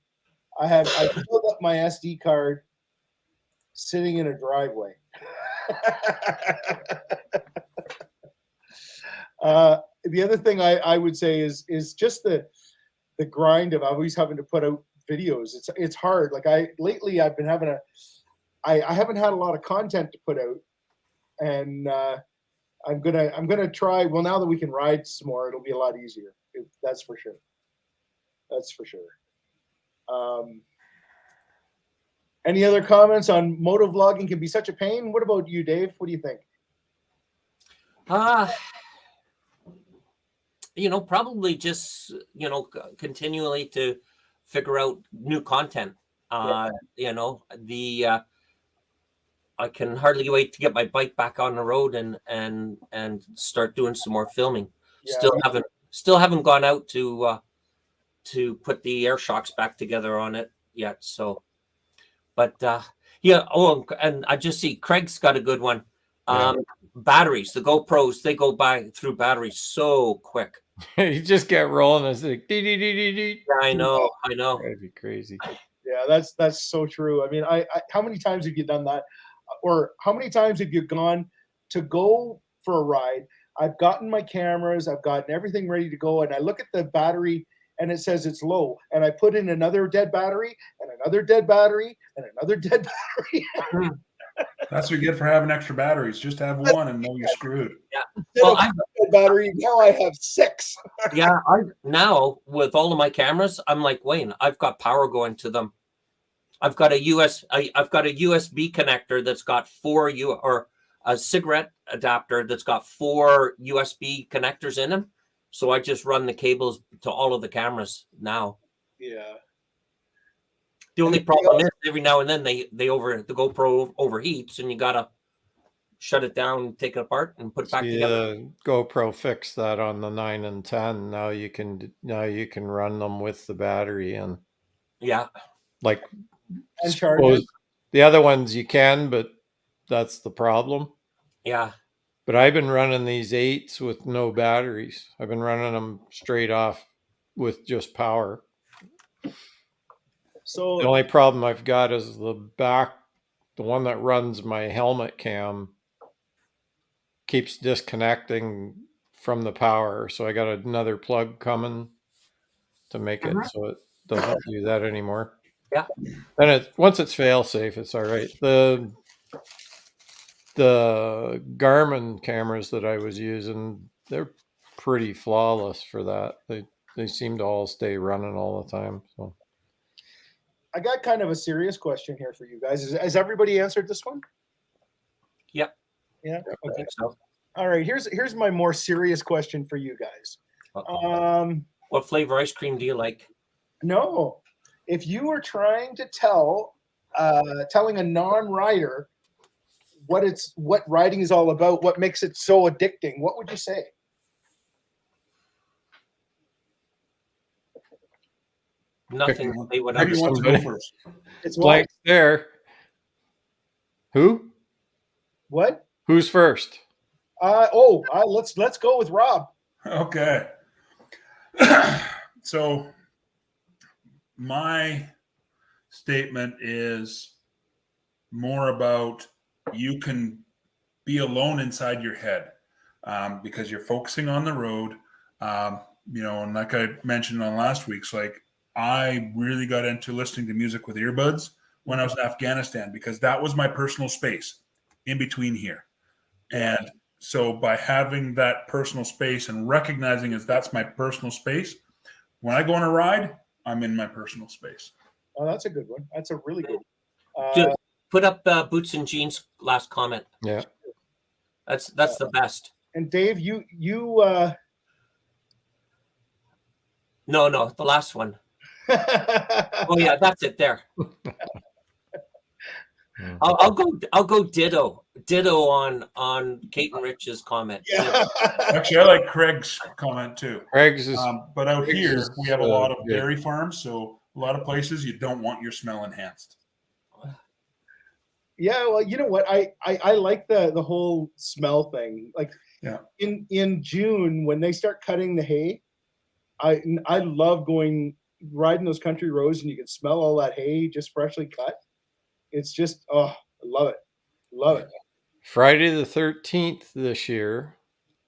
I filled up my SD card sitting in a driveway. The other thing I would say is just the grind of always having to put out videos. It's hard. Like lately I've been having I haven't had a lot of content to put out, and I'm gonna try. Well, now that we can ride some more, it'll be a lot easier. That's for sure. That's for sure. Any other comments on moto vlogging can be such a pain? What about you, Dave? What do you think? You know, probably just, you know, continually to figure out new content. You know, I can hardly wait to get my bike back on the road and start doing some more filming. Yeah. Still haven't gone out to put the air shocks back together on it yet. So, but yeah. Oh, and I just see Craig's got a good one. Batteries, the GoPros, they go by through batteries so quick. You just get rolling. It's like dee, dee, dee, dee, dee. Yeah, I know. That'd be crazy. Yeah, that's so true. I mean, I how many times have you done that? Or how many times have you gone to go for a ride? I've gotten my cameras, I've gotten everything ready to go, and I look at the battery and it says it's low, and I put in another dead battery and another dead battery and another dead battery. That's what you get for having extra batteries. Just have one and know you're screwed. Yeah. Well, battery. Now I have 6. Yeah. Now with all of my cameras, I'm like, Wayne, I've got power going to them. I've got a USB connector that's got 4 or a cigarette adapter that's got 4 USB connectors in them. So I just run the cables to all of the cameras now. Yeah. The only problem is every now and then the GoPro overheats and you gotta shut it down, take it apart, and put it back together. The GoPro fixed that on the 9 and 10. Now you can run them with the battery and like and charge it. The other ones you can, but that's the problem. Yeah. But I've been running these 8s with no batteries. I've been running them straight off with just power. So the only problem I've got is the one that runs my helmet cam keeps disconnecting from the power. So I got another plug coming to make it so it doesn't do that anymore. Yeah. And once it's fail safe, it's all right. The Garmin cameras that I was using, they're pretty flawless for that. They seem to all stay running all the time. So I got kind of a serious question here for you guys. Has everybody answered this one? Yep. Yeah. Okay. So. All right. Here's my more serious question for you guys. What flavor ice cream do you like? No. If you were trying to telling a non-rider what riding is all about, what makes it so addicting, what would you say? Nothing. They would Maybe you want to go first. It's blank there. Who? What? Who's first? Let's go with Rob. Okay. So my statement is more about you can be alone inside your head because you're focusing on the road. You know, and like I mentioned on last week's, like I really got into listening to music with earbuds when I was in Afghanistan because that was my personal space in between here. And so by having that personal space and recognizing as that's my personal space, when I go on a ride, I'm in my personal space. Oh, that's a good one. That's a really good one. Just put up Boots and Jeans last comment. Yeah. That's the best. And Dave, you No, the last one. Oh yeah, that's it there. I'll go ditto on Kate and Rich's comment. yeah. Actually, I like Craig's comment too. Craig's is But out Craig's here, is, we have a lot of good. dairy farms, so a lot of places you don't want your smell enhanced. Yeah, well, you know what? I like the whole smell thing. Like in June when they start cutting the hay, I love riding those country roads and you can smell all that hay just freshly cut. It's just I love it. Love it. Friday the 13th this year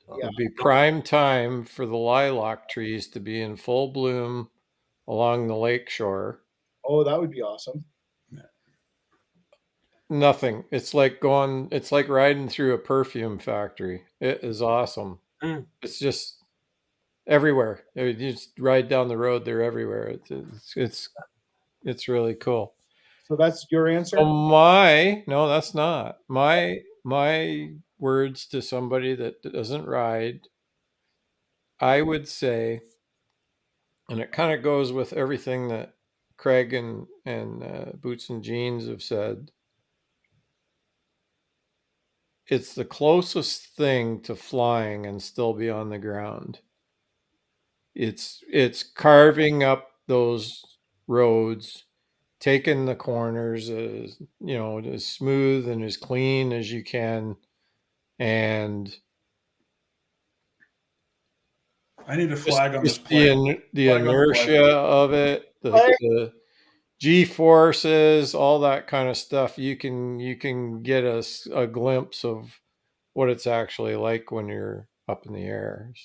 Yeah. would be prime time for the lilac trees to be in full bloom along the lake shore. Oh, that would be awesome. Nothing. It's like riding through a perfume factory. It is awesome. It's just everywhere. You just ride down the road, they're everywhere. It's really cool. So that's your answer? No, that's not. My words to somebody that doesn't ride, I would say, and it kind of goes with everything that Craig and Boots and Jeans have said. It's the closest thing to flying and still be on the ground. It's carving up those roads, taking the corners as as smooth and as clean as you can, and I need a flag on this just plane. the Flag on the inertia of it, the G forces, all that kind of stuff. You can get a glimpse of what it's actually like when you're up in the air. As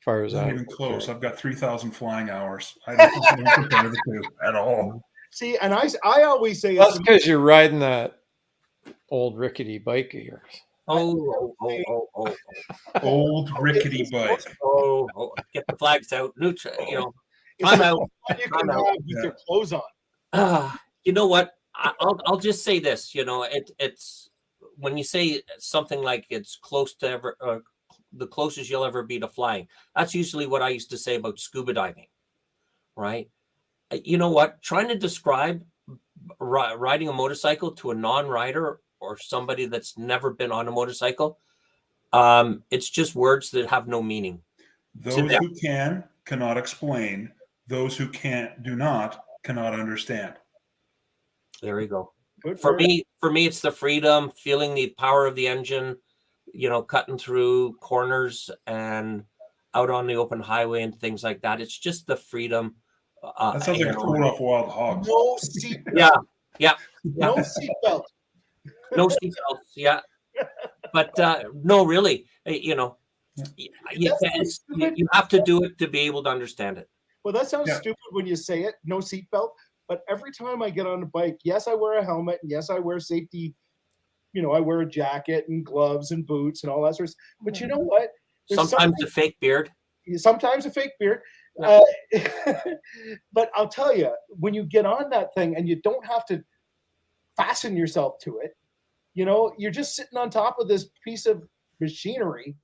far as Not I'm even close. concerned. I've got 3,000 flying hours. I don't compare the two at all. See, and I always say That's because you're riding that old rickety bike of yours. Oh. Old rickety bike. Oh, get the flags out. Time out. you can have with your clothes on. You know what? I'll just say this. It's when you say something like it's close to the closest you'll ever be to flying. That's usually what I used to say about scuba diving, right? You know what? Trying to describe riding a motorcycle to a non-rider or somebody that's never been on a motorcycle, it's just words that have no meaning. Those who cannot explain. Those who cannot understand. There you go. For me, it's the freedom, feeling the power of the engine, cutting through corners and out on the open highway and things like that. It's just the freedom. That sounds like a quote off Wild Hogs. No seatbelt. Yeah. No seatbelt. No seatbelts. Yeah. But no, really, you have to do it to be able to understand it. Well, that sounds stupid when you say it, no seatbelt. But every time I get on a bike, yes, I wear a helmet, and yes, I wear safety. I wear a jacket and gloves and boots and all that sort of stuff. But you know what? Sometimes a fake beard. Sometimes a fake beard. Yeah. But I'll tell you, when you get on that thing and you don't have to fasten yourself to it, you're just sitting on top of this piece of machinery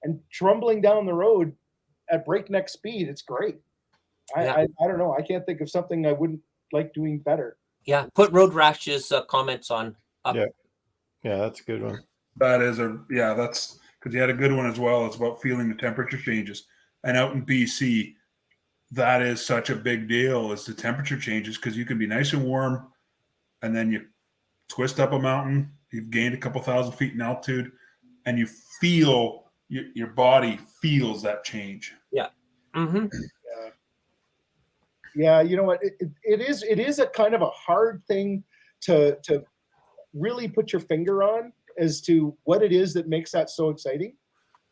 and trundling down the road at breakneck speed. It's great. I don't know. I can't think of something I wouldn't like doing better. Yeah. Put Road Rash's comments on. Yeah, that's a good one. That's because you had a good one as well. It's about feeling the temperature changes. And out in BC, that is such a big deal is the temperature changes because you can be nice and warm and then you twist up a mountain. You've gained a couple thousand feet in altitude and you feel your body feels that change. Yeah. Mm-hmm. Yeah, you know what? It is a kind of a hard thing to really put your finger on as to what it is that makes that so exciting,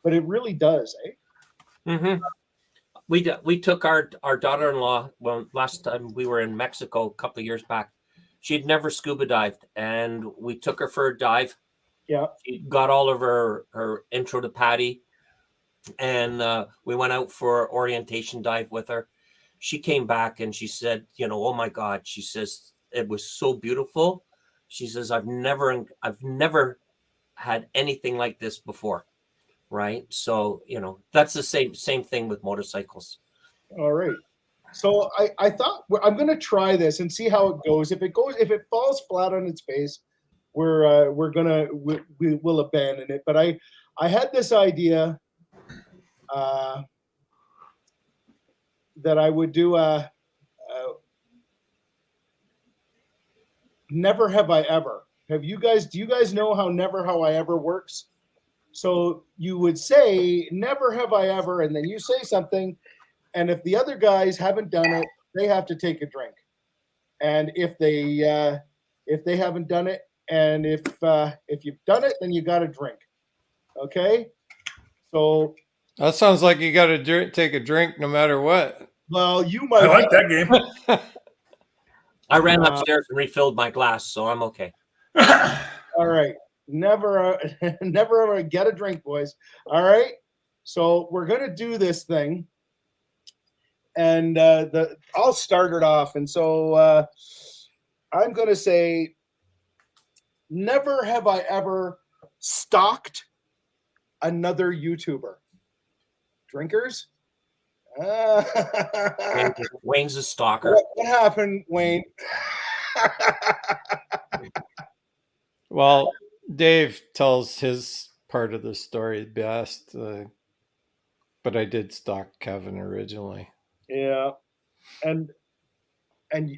but it really does, eh? Mm-hmm. We took our daughter-in-law. Well, last time we were in Mexico a couple of years back, she'd never scuba dived, and we took her for a dive. Yeah. She got all of her intro to Patty, and we went out for orientation dive with her. She came back and she said, oh my God, she says, it was so beautiful. She says, I've never had anything like this before. Right. So, that's the same thing with motorcycles. All right. So I thought I'm going to try this and see how it goes. If it falls flat on its face, we will abandon it. But I had this idea that I would do a never have I ever. Do you guys know how never have I ever works? So you would say never have I ever, and then you say something, and if the other guys haven't done it, they have to take a drink. And if they haven't done it, and if you've done it, then you got to drink. Okay. So that sounds like you got to take a drink no matter what. Well, you might. I like that game. I ran upstairs and refilled my glass, so I'm okay. All right. Never ever get a drink, boys. All right. So we're gonna do this thing, and I'll start it off. And so I'm gonna say, never have I ever stalked another YouTuber. Drinkers. Wayne's a stalker. What happened, Wayne? Well, Dave tells his part of the story best, but I did stalk Kevin originally. Yeah, and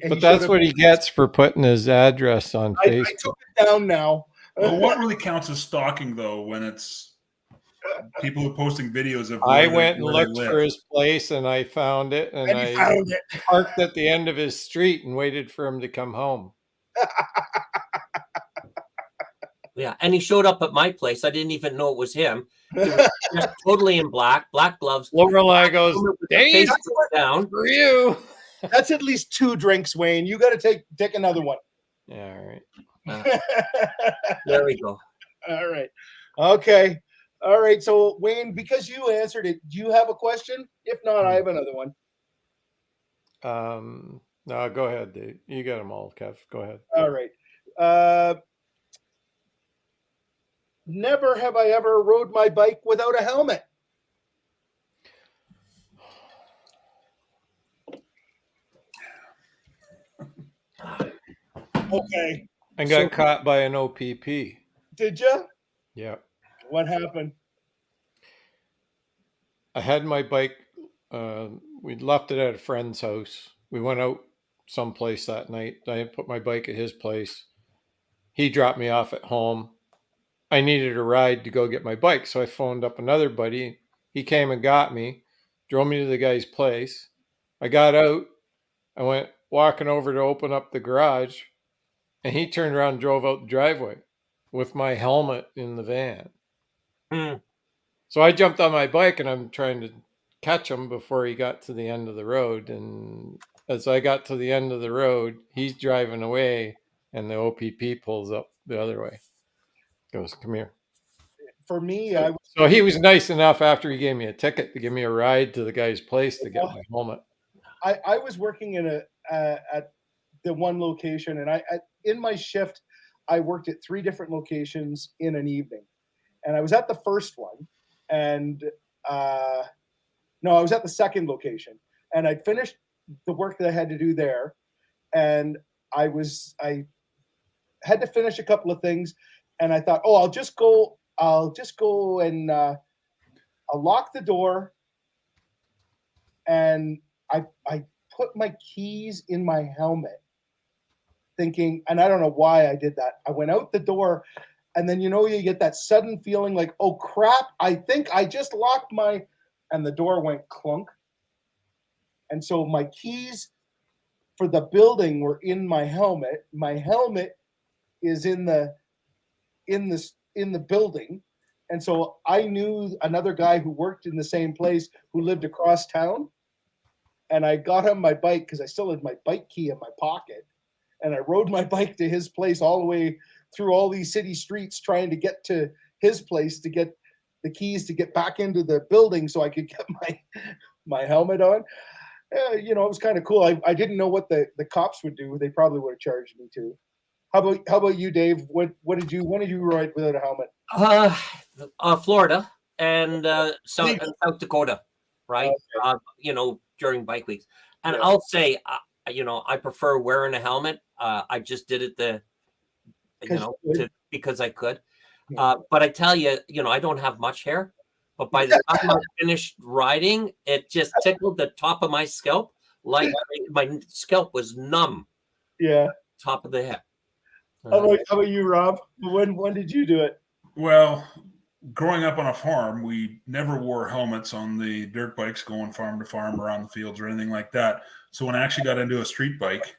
but that's what he gets for putting his address on Facebook. I took it down now. Well, what really counts as stalking, though, when it's people are posting videos of I went and looked for his place, and I found it, and I found it. Parked at the end of his street and waited for him to come home. Yeah, and he showed up at my place. I didn't even know it was him. He was just totally in black gloves. Lorelei goes, "Dave, down for you." That's at least 2 drinks, Wayne. You got to take another one. Yeah, all right. There we go. All right. Okay. All right. So, Wayne, because you answered it, do you have a question? If not, I have another one. No, go ahead, Dave. You got them all, Kev. Go ahead. All right. Never have I ever rode my bike without a helmet. Okay. I got caught by an OPP. Did you? Yeah. What happened? I had my bike. We left it at a friend's house. We went out someplace that night. I put my bike at his place. He dropped me off at home. I needed a ride to go get my bike, so I phoned up another buddy. He came and got me, drove me to the guy's place. I got out. I went walking over to open up the garage, and he turned around and drove out the driveway with my helmet in the van. So I jumped on my bike, and I'm trying to catch him before he got to the end of the road. And as I got to the end of the road, he's driving away, and the OPP pulls up the other way. Goes, "Come here." For me, so he was nice enough after he gave me a ticket to give me a ride to the guy's place to get my helmet. I was working in at the one location, and in my shift, I worked at 3 different locations in an evening, and I was at the first one, and no, I was at the second location, and I finished the work that I had to do there, and I had to finish a couple of things. And I thought, I'll just go and I'll lock the door. And I put my keys in my helmet, thinking, and I don't know why I did that. I went out the door, and then you get that sudden feeling like, oh crap, I think I just locked and the door went clunk. And so my keys for the building were in my helmet. My helmet is in the building, and so I knew another guy who worked in the same place who lived across town, and I got on my bike because I still had my bike key in my pocket, and I rode my bike to his place all the way through all these city streets trying to get to his place to get the keys to get back into the building so I could get my helmet on. You know, it was kind of cool. I didn't know what the cops would do. They probably would have charged me too. How about you, Dave? When did you ride without a helmet? Florida and South Dakota, right? Okay. You know, during bike weeks. And Yeah. I'll say, you know, I prefer wearing a helmet. I just did it because I could. But I tell you, you know, I don't have much hair. But by the time I finished riding, it just tickled the top of my scalp, like my scalp was numb. Yeah. Top of the head. How about you, Rob? When did you do it? Well, growing up on a farm, we never wore helmets on the dirt bikes going farm to farm around the fields or anything like that. So when I actually got into a street bike,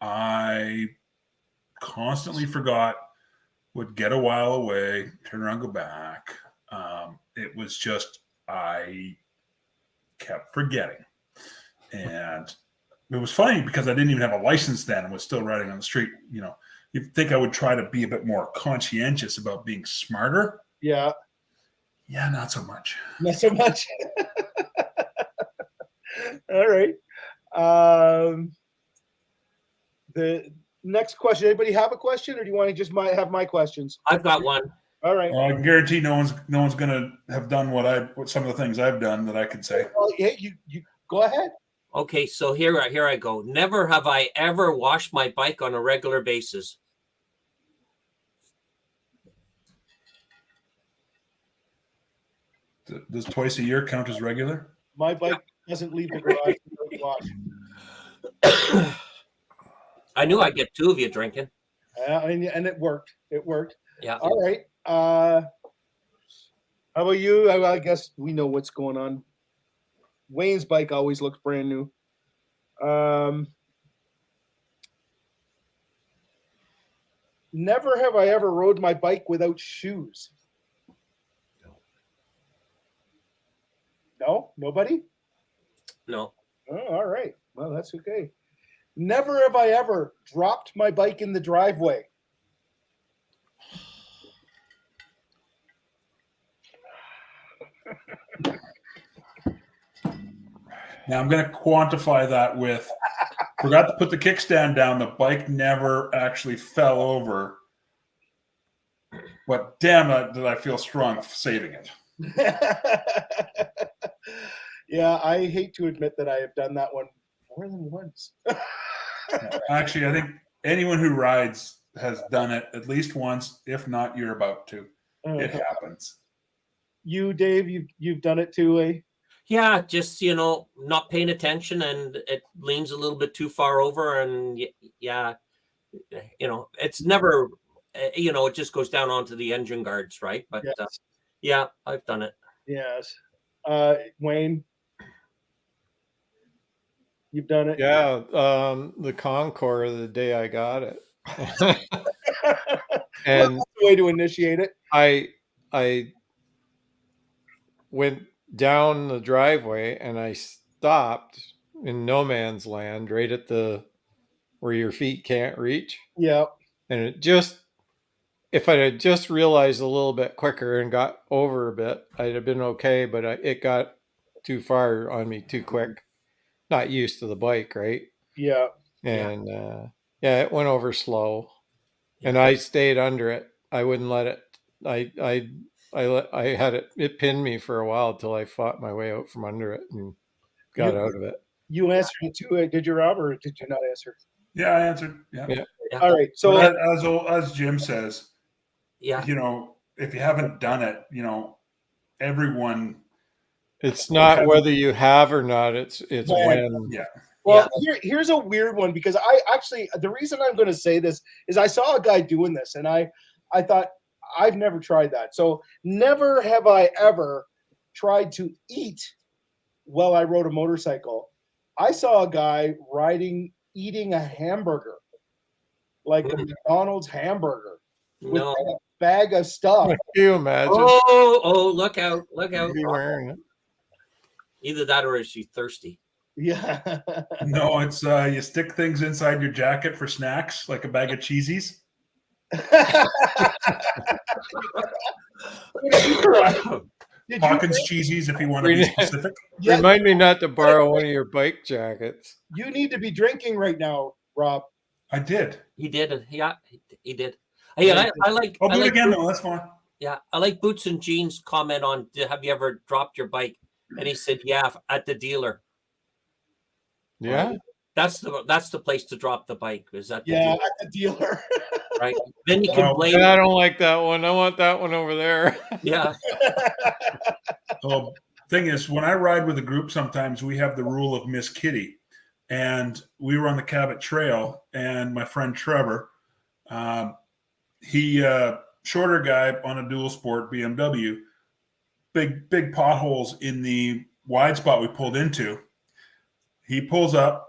I constantly forgot, would get a while away, turn around, go back. It was just, I kept forgetting. And it was funny because I didn't even have a license then and was still riding on the street. You know, you'd think I would try to be a bit more conscientious about being smarter. Yeah. Yeah, not so much. Not so much. All right. The next question. Anybody have a question, or do you want to just have my questions? I've got one. All right. Well, I can guarantee no one's going to have done what some of the things I've done that I could say. Well, yeah, you go ahead. Okay, so here I go. Never have I ever washed my bike on a regular basis. Does twice a year count as regular? My bike doesn't leave the garage without wash. I knew I'd get two of you drinking. And it worked. It worked. Yeah. All right. How about you? I guess we know what's going on. Wayne's bike always looks brand new. Never have I ever rode my bike without shoes. No? Nobody? No. Oh, all right. Well, that's okay. Never have I ever dropped my bike in the driveway. Now I'm going to quantify that with forgot to put the kickstand down. The bike never actually fell over. But damn it, did I feel strong saving it. Yeah, I hate to admit that I have done that one more than once. Actually, I think anyone who rides has done it at least once. If not, you're about to. It happens. You, Dave, you've done it too, eh? Yeah, just, you know, not paying attention and it leans a little bit too far over. And yeah, you know, it's never, you know, it just goes down onto the engine guards, right? But yes. Yeah, I've done it. Yes. Wayne, you've done it? Yeah, the Concord the day I got it. And well, that's the way to initiate it. I went down the driveway and I stopped in no man's land right at the where your feet can't reach. Yeah. And it just, if I had just realized a little bit quicker and got over a bit, I'd have been okay. But it got too far on me too quick. Not used to the bike, right? Yeah. And yeah, it went over slow, and I stayed under it. I wouldn't let it. I had it. It pinned me for a while till I fought my way out from under it and got out of it. You answered it too. Did you, Rob, or did you not answer? Yeah, I answered. Yeah. All right. So as Jim says, yeah, you know, if you haven't done it, you know, everyone. It's not whether you have or not. It's when. Yeah. Well, here's a weird one because I actually, the reason I'm going to say this is I saw a guy doing this and I thought, I've never tried that. So never have I ever tried to eat while I rode a motorcycle. I saw a guy eating a hamburger, like a McDonald's hamburger with a bag of stuff. Can you imagine? Oh, look out. Look out. Be wearing it. Either that or is she thirsty? Yeah. No, it's you stick things inside your jacket for snacks, like a bag of cheesies. Did Hawkins cheesies, if you want to be specific. Yeah. Remind me not to borrow one of your bike jackets. You need to be drinking right now, Rob. I did. He did. Yeah, he did. Hey, and I like. I'll do I it like again, Boots- though. That's fine. Yeah, I like Boots and Jeans' comment on. Have you ever dropped your bike? And he said, "Yeah, at the dealer." Yeah. That's the place to drop the bike. Is that Yeah, at the dealer. right? Then you can Well, blame. I don't like that one. I want that one over there. Yeah, Well, thing is, when I ride with a group, sometimes we have the rule of Miss Kitty, and we were on the Cabot Trail, and my friend Trevor, he shorter guy on a dual sport BMW, big potholes in the wide spot we pulled into. He pulls up,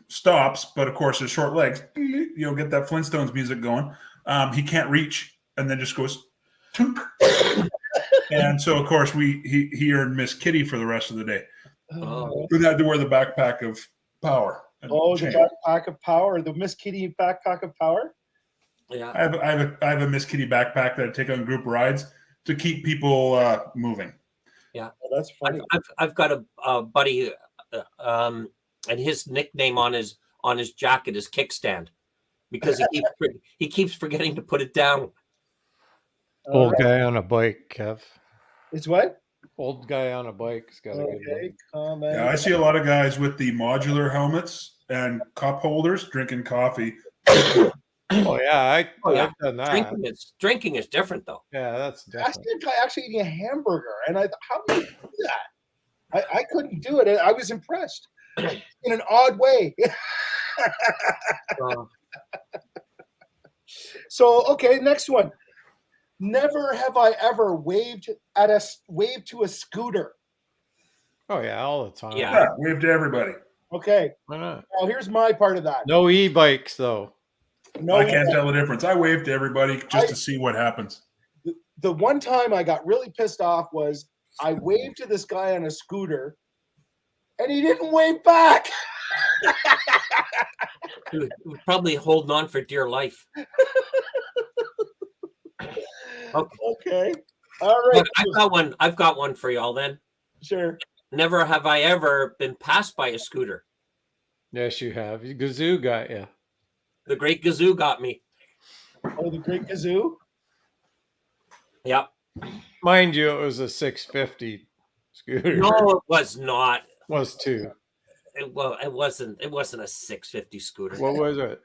stops, but of course his short legs, get that Flintstones music going. He can't reach, and then just goes, took. And so of course he earned Miss Kitty for the rest of the day. Oh. We had to wear the backpack of power. Oh, the backpack of power, the Miss Kitty backpack of power. yeah. I have a Miss Kitty backpack that I take on group rides to keep people moving. Oh, that's funny. I've got a buddy, and his nickname on his jacket is Kickstand, because he keeps forgetting to put it down. Old guy on a bike, Kev. It's what? Old guy on a bike's got a good Okay, one. comment. Yeah, I see a lot of guys with the modular helmets and cup holders drinking coffee. Oh yeah, yeah. I've done that. Drinking is different though. Yeah, that's I different. see a guy actually eating a hamburger, and I thought, how do you do that? I couldn't do it. I was impressed in an odd way. So, okay, next one. Never have I ever waved to a scooter. Oh yeah, all the time. Yeah. Yeah, wave to everybody. Okay, Why not? now here's my part of that. No e-bikes though. No, I can't tell the difference. I wave to everybody just to see what happens. the one time I got really pissed off was I waved to this guy on a scooter, and he didn't wave back. He was probably holding on for dear life. Okay, all right, But I've got one for y'all then. sure. Never have I ever been passed by a scooter. Yes, you have. Gazoo got you. The Great Gazoo got me. Oh, the Great Gazoo. Yep. Mind you, it was a 650 scooter. No, it was not. Was too. It wasn't a 650 scooter. What was it?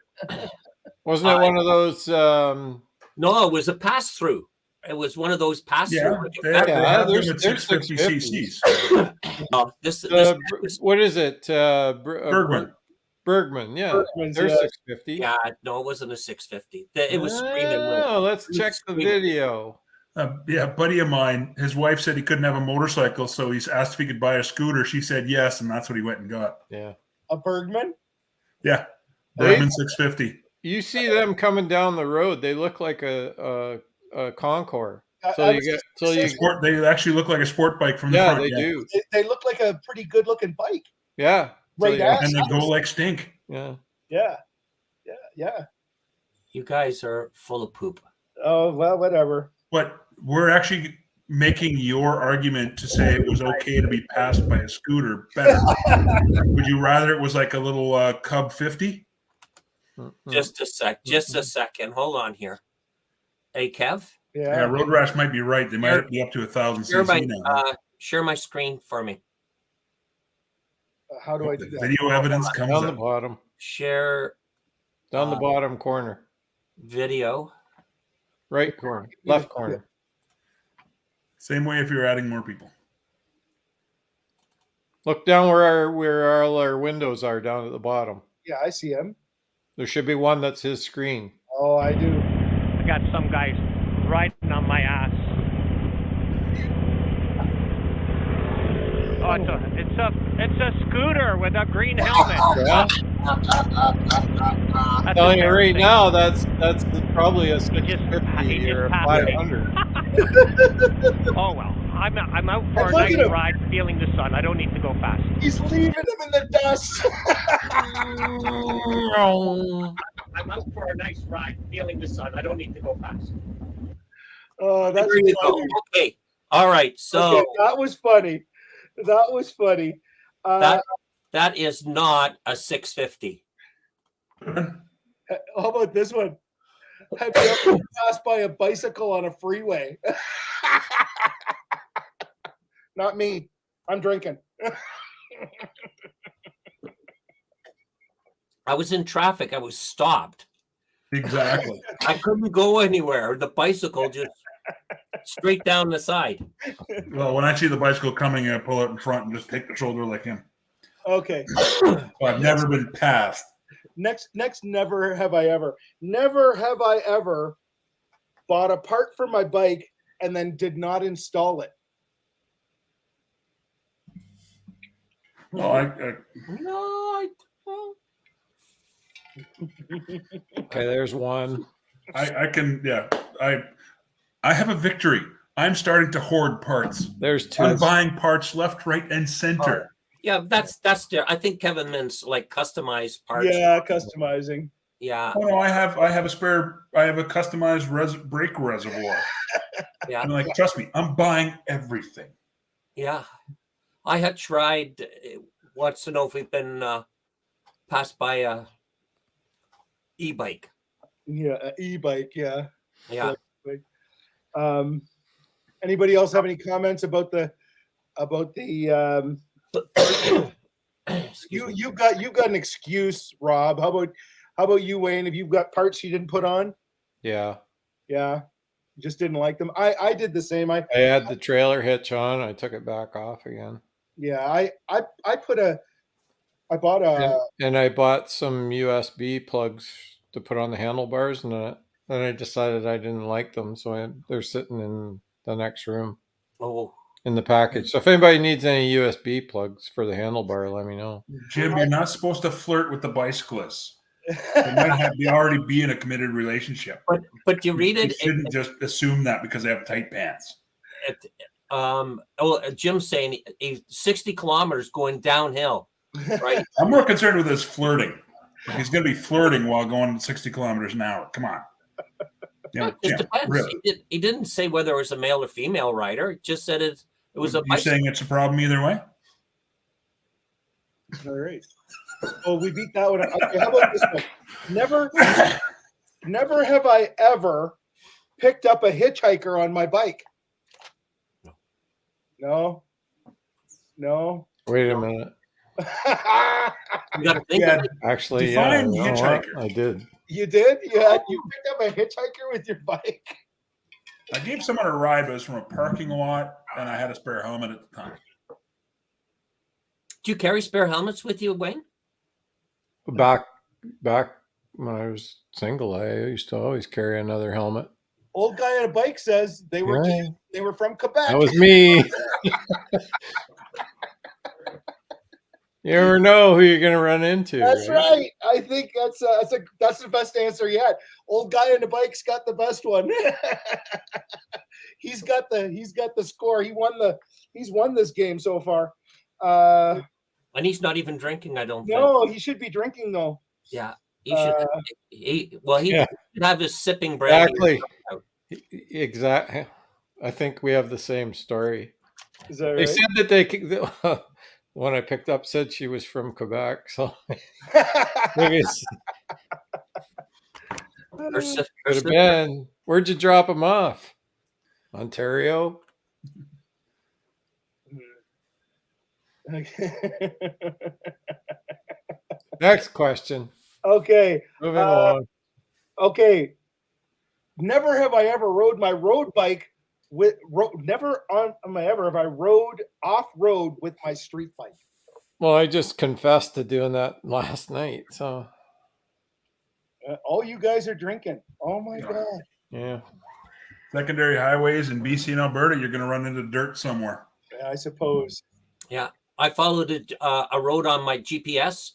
Wasn't it one of those? No, it was a pass through. It was one of those pass Yeah, through. they have there's them at 650 650s. cc's. No, this What is it? Bergman. Bergman, yeah. Bergman's, They're yeah. 650. yeah, no, it wasn't a 650. It was screaming. Oh, let's check the video. Yeah, a buddy of mine, his wife said he couldn't have a motorcycle, so he's asked if he could buy a scooter. She said yes, and that's what he went and got. Yeah. A Bergman. Yeah, They- Bergman 650. You see them coming down the road, they look like a Concord. So I you was get just so gonna you say, Sport, they actually look like a sport bike from the yeah, front. they do. they look like a pretty good looking bike. Yeah. Right So, now. And they go like stink. yeah. Yeah. You guys are full of poop. Oh well, whatever. But we're actually making your argument to say it was okay to be passed by a scooter better. Would you rather it was like a little Cub 50? Just a second. Hold on here. Hey, Kev, Yeah, Yeah. Road Rash might be right. They might be up to 1,000 cc now. share my screen for me. How do I The do that? video evidence comes Down the up. bottom. Share Down the bottom corner. video. Right corner. Left corner. Same way if you're adding more people. Look down where all our windows are down at the bottom. Yeah, I see him. There should be one that's his screen. Oh, I do. I got some guys riding on my ass. Oh, it's a scooter with a green helmet. Yeah. That's Telling you right embarrassing. now, that's probably a He 650 or a just passed me. 500. Oh well, I'm out for a And look nice at him. ride, feeling the sun. I don't need to go fast. He's leaving him in the dust. I'm out for a nice ride, feeling the sun. I don't need to go fast. Oh, that's There you go. funny. Okay. All right. So Okay, that was funny. That was funny. that is not a 650. How about this one? Have you ever been passed by a bicycle on a freeway? Not me. I'm drinking. I was in traffic. I was stopped. Exactly. I couldn't go anywhere. The bicycle just straight down the side. Well, when I see the bicycle coming, I pull it in front and just take the shoulder like him. Okay. So I've never been passed. Next, never have I ever. Never have I ever bought a part for my bike and then did not install it. Well, No, Okay, there's one. I can, yeah. I have a victory. I'm starting to hoard parts. There's two. I'm buying parts left, right, and center. yeah, that's there. I think Kevin means like customized parts. Yeah, customizing. Yeah. Oh no, I have a spare. I have a customized brake reservoir. Yeah. And like, trust me, I'm buying everything. Yeah. I had tried wants to know if we've been passed by a e-bike. Yeah, e-bike. Yeah. Yeah. Anybody else have any comments about the you got an excuse, Rob? How about you, Wayne? Have you got parts you didn't put on? Yeah. Yeah. You just didn't like them. I did the same. I had the trailer hitch on. I took it back off again. Yeah, I bought a And I bought some USB plugs to put on the handlebars, and then I decided I didn't like them, so they're sitting in the next room Oh. in the package. So if anybody needs any USB plugs for the handlebar, let me know. Jim, you're not supposed to flirt with the bicyclists. They might already be in a committed relationship. But you read it. You shouldn't just assume that because they have tight pants. Jim's saying 60 kilometers going downhill, right? I'm more concerned with his flirting. He's going to be flirting while going 60 kilometers an hour. Come on. You know, It Jim, depends. really. He didn't say whether it was a male or female rider. It just said it was a You bicycle. saying it's a problem either way? All right. Oh, we beat that one. Okay, how about this one? Never have I ever picked up a hitchhiker on my bike. No. Wait a minute. You got to think Yeah. of it. Actually, Define yeah, you know hitchhiker. what? I did. You did? You picked up a hitchhiker with your bike? I gave someone a ride, but it was from a parking lot, and I had a spare helmet at the time. Do you carry spare helmets with you, Wayne? Back when I was single, I used to always carry another helmet. Old guy on a bike says they were Yeah. they were from Quebec. That was me. You never know who you're going to run into. That's right. I think that's the best answer yet. Old guy on the bike's got the best one. he's got the score. He's won this game so far. And he's not even drinking, I don't think. No, he should be drinking though. Yeah. He should he Yeah. should have his sipping brandy. Exactly. I think we have the same story. Is that They right? said that the one I picked up said she was from Quebec, so maybe it's could have been. Where'd you drop them off? Ontario. Next question. Okay. Moving along. Okay. Never have I ever rode my road bike never have I rode off road with my street bike. Well, I just confessed to doing that last night, so All you guys are drinking. Oh my god. yeah. Secondary highways in BC and Alberta, you're going to run into dirt somewhere. I suppose. Yeah. I followed a road on my GPS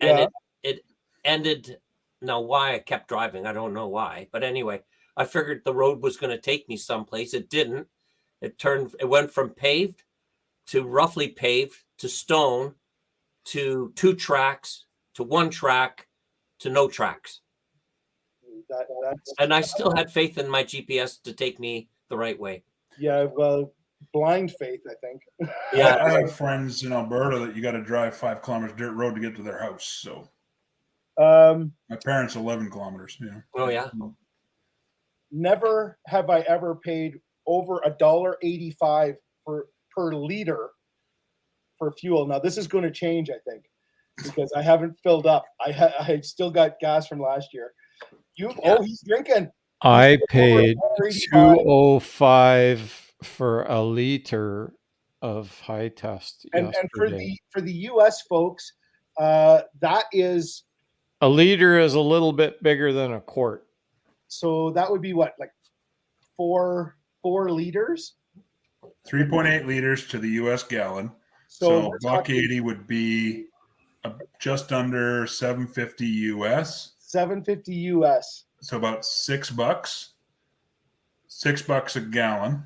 and it ended. Now, why I kept driving, I don't know why. But anyway, I figured the road was going to take me someplace. It didn't. It went from paved to roughly paved to stone to 2 tracks to 1 track to no tracks. That's And I still had faith in my GPS to take me the right way. yeah. Well, blind faith, I think. Yeah. I have friends in Alberta that you got to drive 5 kilometers dirt road to get to their house. So my parents 11 kilometers. Yeah. Oh yeah. Never have I ever paid over $1.85 per liter for fuel. Now this is going to change, I think, because I haven't filled up. I've still got gas from last year. Oh, he's drinking. I paid $2.85. $2.05 for a liter of high test And yesterday. for the US folks, that is, A liter is a little bit bigger than a quart. so that would be what, like 4 liters? 3.8 liters to the U.S. gallon. So So $1.80 would be just under 750 US. 750 US. So about $6. $6 a gallon.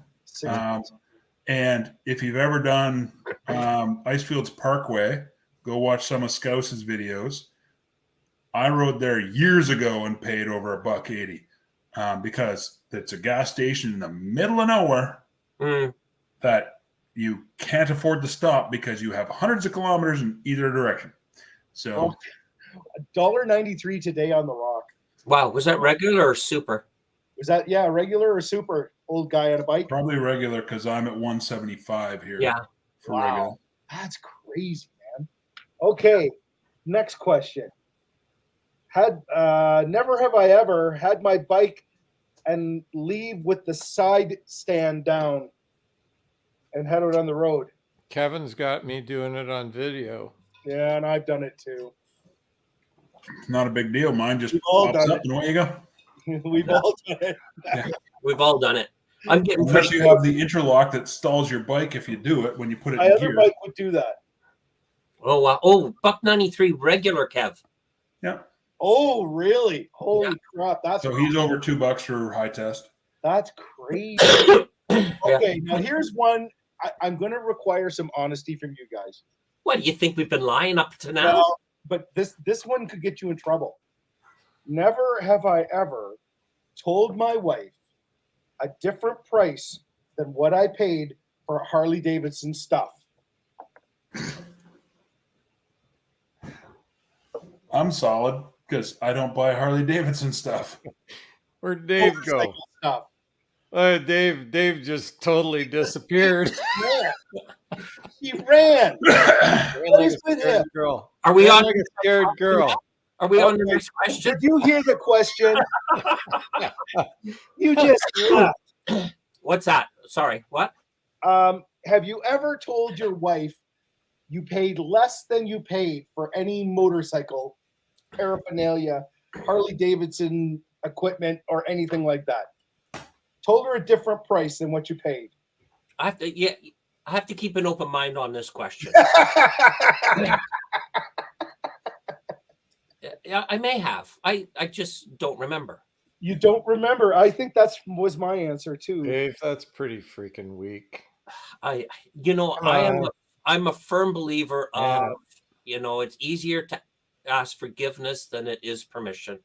And if you've ever done Icefields Parkway, go watch some of Scouse's videos. I rode there years ago and paid over $1.80 because it's a gas station in the middle of nowhere that you can't afford to stop because you have hundreds of kilometers in either direction. So $1.93 today on the rock. Wow. Was that regular or super? Was that regular or super? Old guy on a bike? probably regular because I'm at 175 here. Yeah. For regular. That's crazy, man. Okay, next question. Never have I ever had my bike and leave with the side stand down and head out on the road. Kevin's got me doing it on video. Yeah, and I've done it too. Not a big deal. Mine just We've all pops done up and away you go. We've all done it. We've all done it. I'm getting Unless pretty you have the interlock that stalls your bike if you do it when you put it My in other gear. bike would do that. Oh wow. Oh, $1.93 regular, Kev. Yeah. Oh, really? Holy crap! So he's over $2 for high test. That's crazy. Okay, now here's one. I'm going to require some honesty from you guys. What do you think we've been lying up to now? Well, but this one could get you in trouble. Never have I ever told my wife a different price than what I paid for Harley Davidson stuff. I'm solid because I don't buy Harley Davidson stuff. Where'd Dave go? Motorcycle stuff. Dave just totally disappeared. He ran. What is with him? Girl. Are we on? Like a scared girl. Are we on the next question? Did you hear the question? You just left. What's that? Sorry. What? Have you ever told your wife you paid less than you paid for any motorcycle paraphernalia, Harley Davidson equipment, or anything like that? Told her a different price than what you paid. I have to keep an open mind on this question. Yeah, I may have. I just don't remember. You don't remember? I think was my answer too. Dave, that's pretty freaking weak. I'm a firm believer of, it's easier to ask forgiveness than it is permission.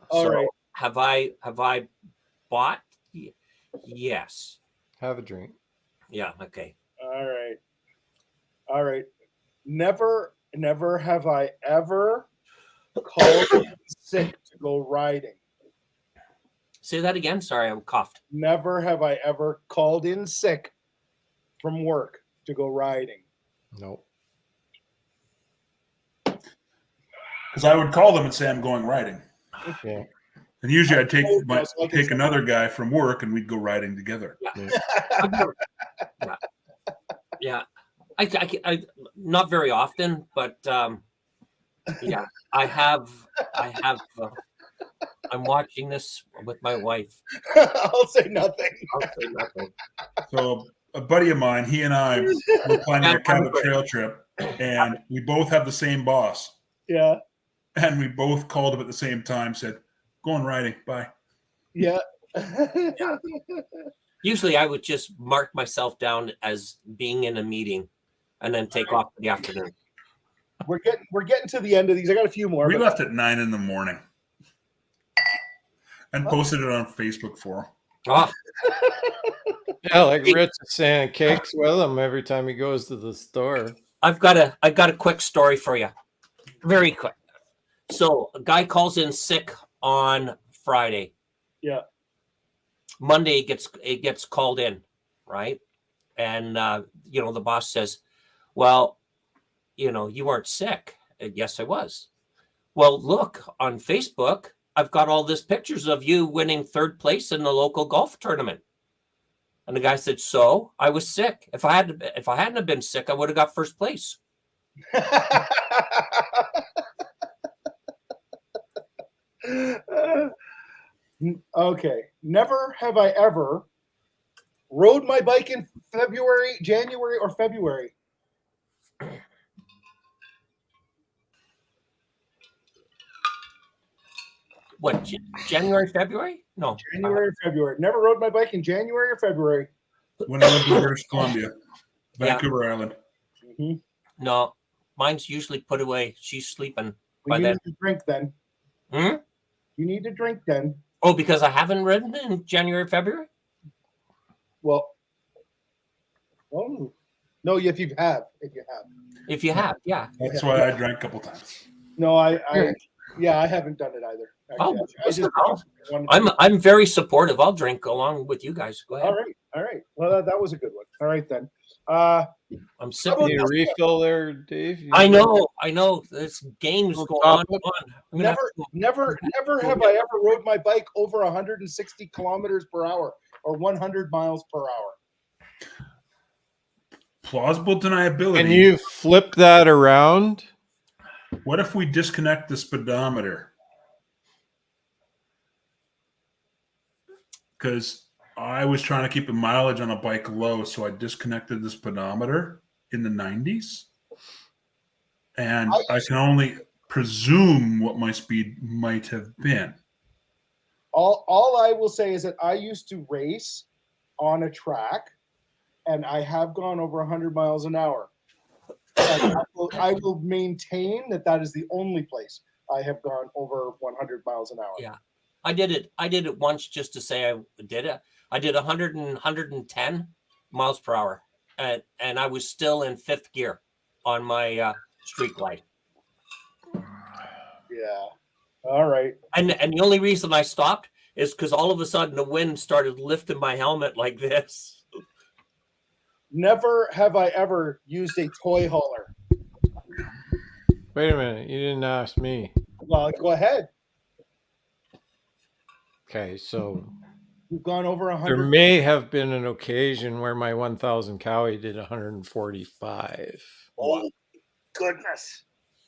All right. Have I bought? Yes. Have a drink. Yeah. Okay. All right. Never have I ever called in sick to go riding. Say that again. Sorry, I'm coughed. Never have I ever called in sick from work to go riding. Nope. Because I would call them and say I'm going riding. Yeah. And usually I'd take another guy from work and we'd go riding together. Yeah. I not very often, but yeah, I have. I'm watching this with my wife. I'll say nothing. So a buddy of mine, he and I were planning a kind of trail trip, and we both have the same boss. Yeah. And we both called him at the same time, said, going riding, bye. Yeah. Usually I would just mark myself down as being in a meeting and then take off for the afternoon. We're getting to the end of these. I got a few more. We left at 9 a.m. And posted it on Facebook for him. Oh, Yeah, like Rich is saying, cakes with him every time he goes to the store. I've got a quick story for you. Very quick. So a guy calls in sick on Friday. Yeah. Monday it gets called in, right? And the boss says, "Well, you weren't sick." Yes, I was. Well, look on Facebook. I've got all these pictures of you winning third place in the local golf tournament. And the guy said, "So I was sick. If I hadn't have been sick, I would have got first place." Okay. Never have I ever rode my bike in January, or February. What? January, February? No. January or February. Never rode my bike in January or February. When I lived in British Columbia, Yeah. Vancouver Island. Mm-hmm. No. Mine's usually put away. She's sleeping by You then. need to drink then. Hmm? You need to drink then. Oh, because I haven't ridden in January, February? Well, no, if you have. If you have, yeah. That's why I drank a couple times. No, I haven't done it either. Oh, I just wanted to- I'm very supportive. I'll drink along with you guys. Go ahead. all right. Well, that was a good one. All right then. I'm sipping. Need a refill there, Dave? I know. This game's going on. I'm gonna have to- Never have I ever rode my bike over 160 kilometers per hour or 100 miles per hour. Plausible deniability. Can you flip that around? What if we disconnect the speedometer? Because I was trying to keep the mileage on a bike low, so I disconnected the speedometer in the 90s. And I can only presume what my speed might have been. All I will say is that I used to race on a track, and I have gone over 100 miles an hour. And I will maintain that is the only place I have gone over 100 miles an hour. Yeah. I did it once just to say I did it. I did 110 miles per hour, and I was still in fifth gear on my street glide. Yeah. All right. And the only reason I stopped is because all of a sudden the wind started lifting my helmet like this. Never have I ever used a toy hauler. Wait a minute. You didn't ask me. Well, go ahead. Okay, so You've gone over there 100. may have been an occasion where my 1,000 Cowie did 145. Oh, goodness.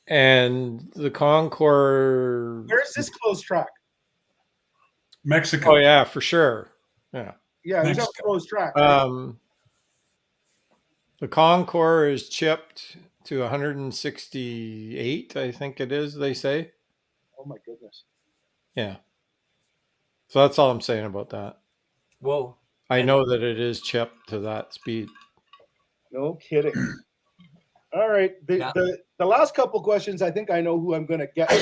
And the Concord. Where's this closed track? Mexico. Oh, yeah, for sure. Yeah. Yeah, there's no Mexico. closed track. The Concord is chipped to 168, I think it is, they say. Oh, my goodness. Yeah. So that's all I'm saying about that. Whoa. I know that it is chipped to that speed. No kidding. All right. The last couple questions, I think I know who I'm going to get.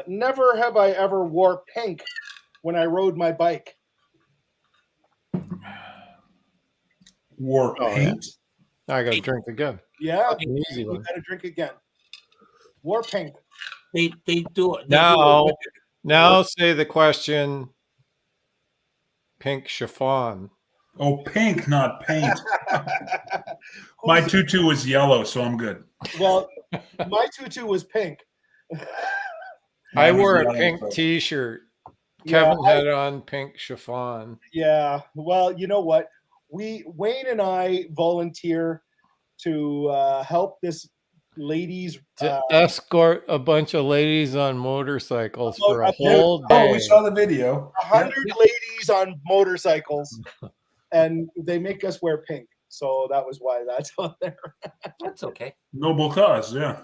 Never have I ever wore pink when I rode my bike. Wore paint. I got to drink again. Yeah, An easy you one. got to drink again. Wore pink. They do it. Now say the question, pink chiffon. Oh, pink, not paint. My tutu was yellow, so I'm good. Well, my tutu was pink. I Mine was wore a yellow, pink so- t-shirt. Yeah, Kevin had on pink chiffon. Yeah. Well, you know what? Wayne and I volunteer to help this ladies. To escort a bunch of ladies on motorcycles for a a whole Oh, day. we saw the video. 100 ladies on motorcycles, and they make us wear pink. So that was why that's on there. That's okay. Noble cause, yeah.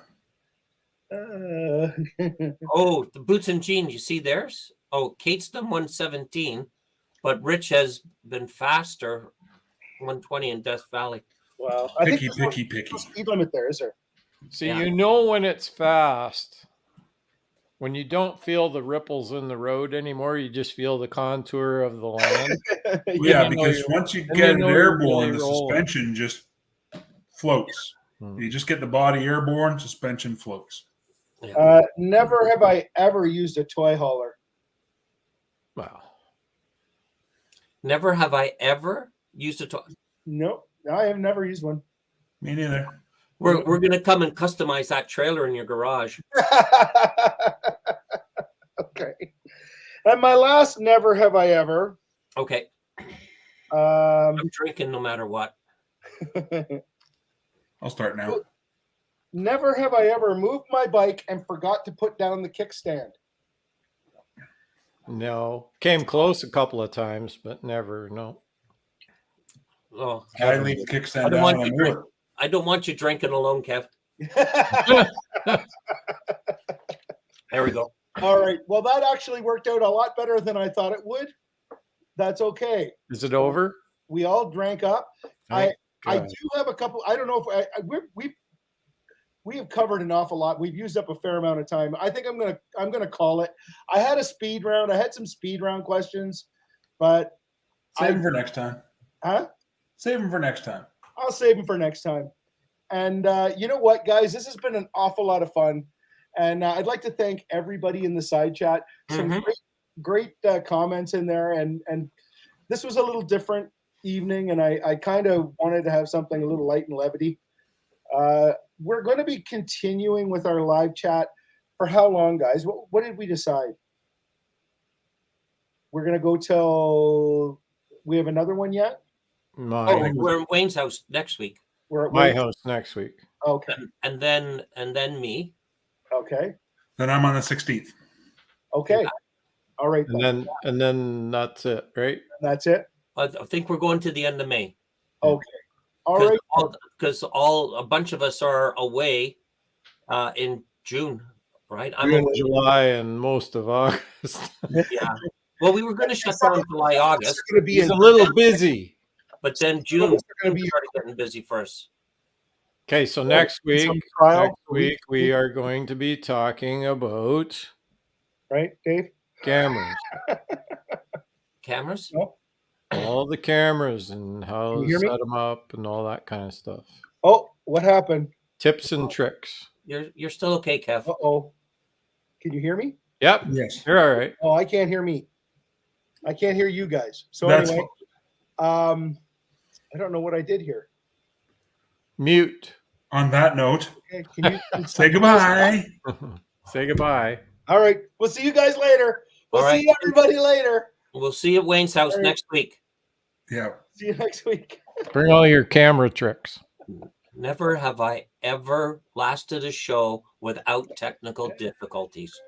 Oh, the boots and jeans. You see theirs? Oh, Kate's done 117, but Rich has been faster. 120 in Death Valley. Well, I think Picky, there's picky, picky. no speed limit there, is there? See, Yeah. you know when it's fast when you don't feel the ripples in the road anymore, you just feel the contour of the land. Yeah, you know because you're- once you and get you it know you're airborne, really the rolling. suspension just floats. Hmm. You just get the body airborne, suspension floats. Never have I ever used a toy hauler. Wow. Never have I ever used a toy. Nope, I have never used one. Me neither. We're gonna come and customize that trailer in your garage. Okay. And my last never have I ever. Okay, Um, I'm drinking no matter what. I'll start now. never have I ever moved my bike and forgot to put down the kickstand. No. Came close a couple of times, but never. No. Oh, I leave the kickstand I don't down want when I you move drink. it. I don't want you drinking alone, Kev. There we go. All right. Well, that actually worked out a lot better than I thought it would. That's okay. Is it over? We all drank up. I God. do have a couple. I don't know if we have covered an awful lot. We've used up a fair amount of time. I think I'm gonna call it. I had a speed round. I had some speed round questions, but Save them for next time. Save them for next time. I'll save them for next time. And you know what, guys? This has been an awful lot of fun. And I'd like to thank everybody in the side chat. Some Mhm. great comments in there. And this was a little different evening. And I kind of wanted to have something a little light and levity. We're going to be continuing with our live chat for how long, guys? What did we decide? We're going to go till we have another one yet? Oh, we're in Wayne's house next week, We're at My Wayne's? house next week. Okay. and then me. Okay. Then I'm on the 16th. Okay. All right. And then that's it, right? That's it. I think we're going to the end of May. Okay. All right. Because a bunch of us are away in June, right? I'm June, away. July, and most of August. Yeah. Well, we were going to shut down July, August, It's going to be He's in a little busy. but then June Some of us are gonna started be- getting busy for us. Okay, so next some week, trial we are going to be talking about right, Dave? cameras, Cameras? all the cameras and how Can you to hear me? set them up and all that kind of stuff. Oh, what happened? Tips and tricks. You're still okay, Kev. Uh-oh. Can you hear me? Yep, Yes. you're all right. Oh, I can't hear me. I can't hear you guys. So That's anyway, I don't know what I did here. Mute. On that note, Okay, can you say goodbye. Say goodbye. All right. We'll see you guys later. We'll All right. see everybody later. We'll see you at Wayne's house All right. next week. Yeah. See you next week. Bring all your camera tricks. Never have I ever lasted a show without technical difficulties.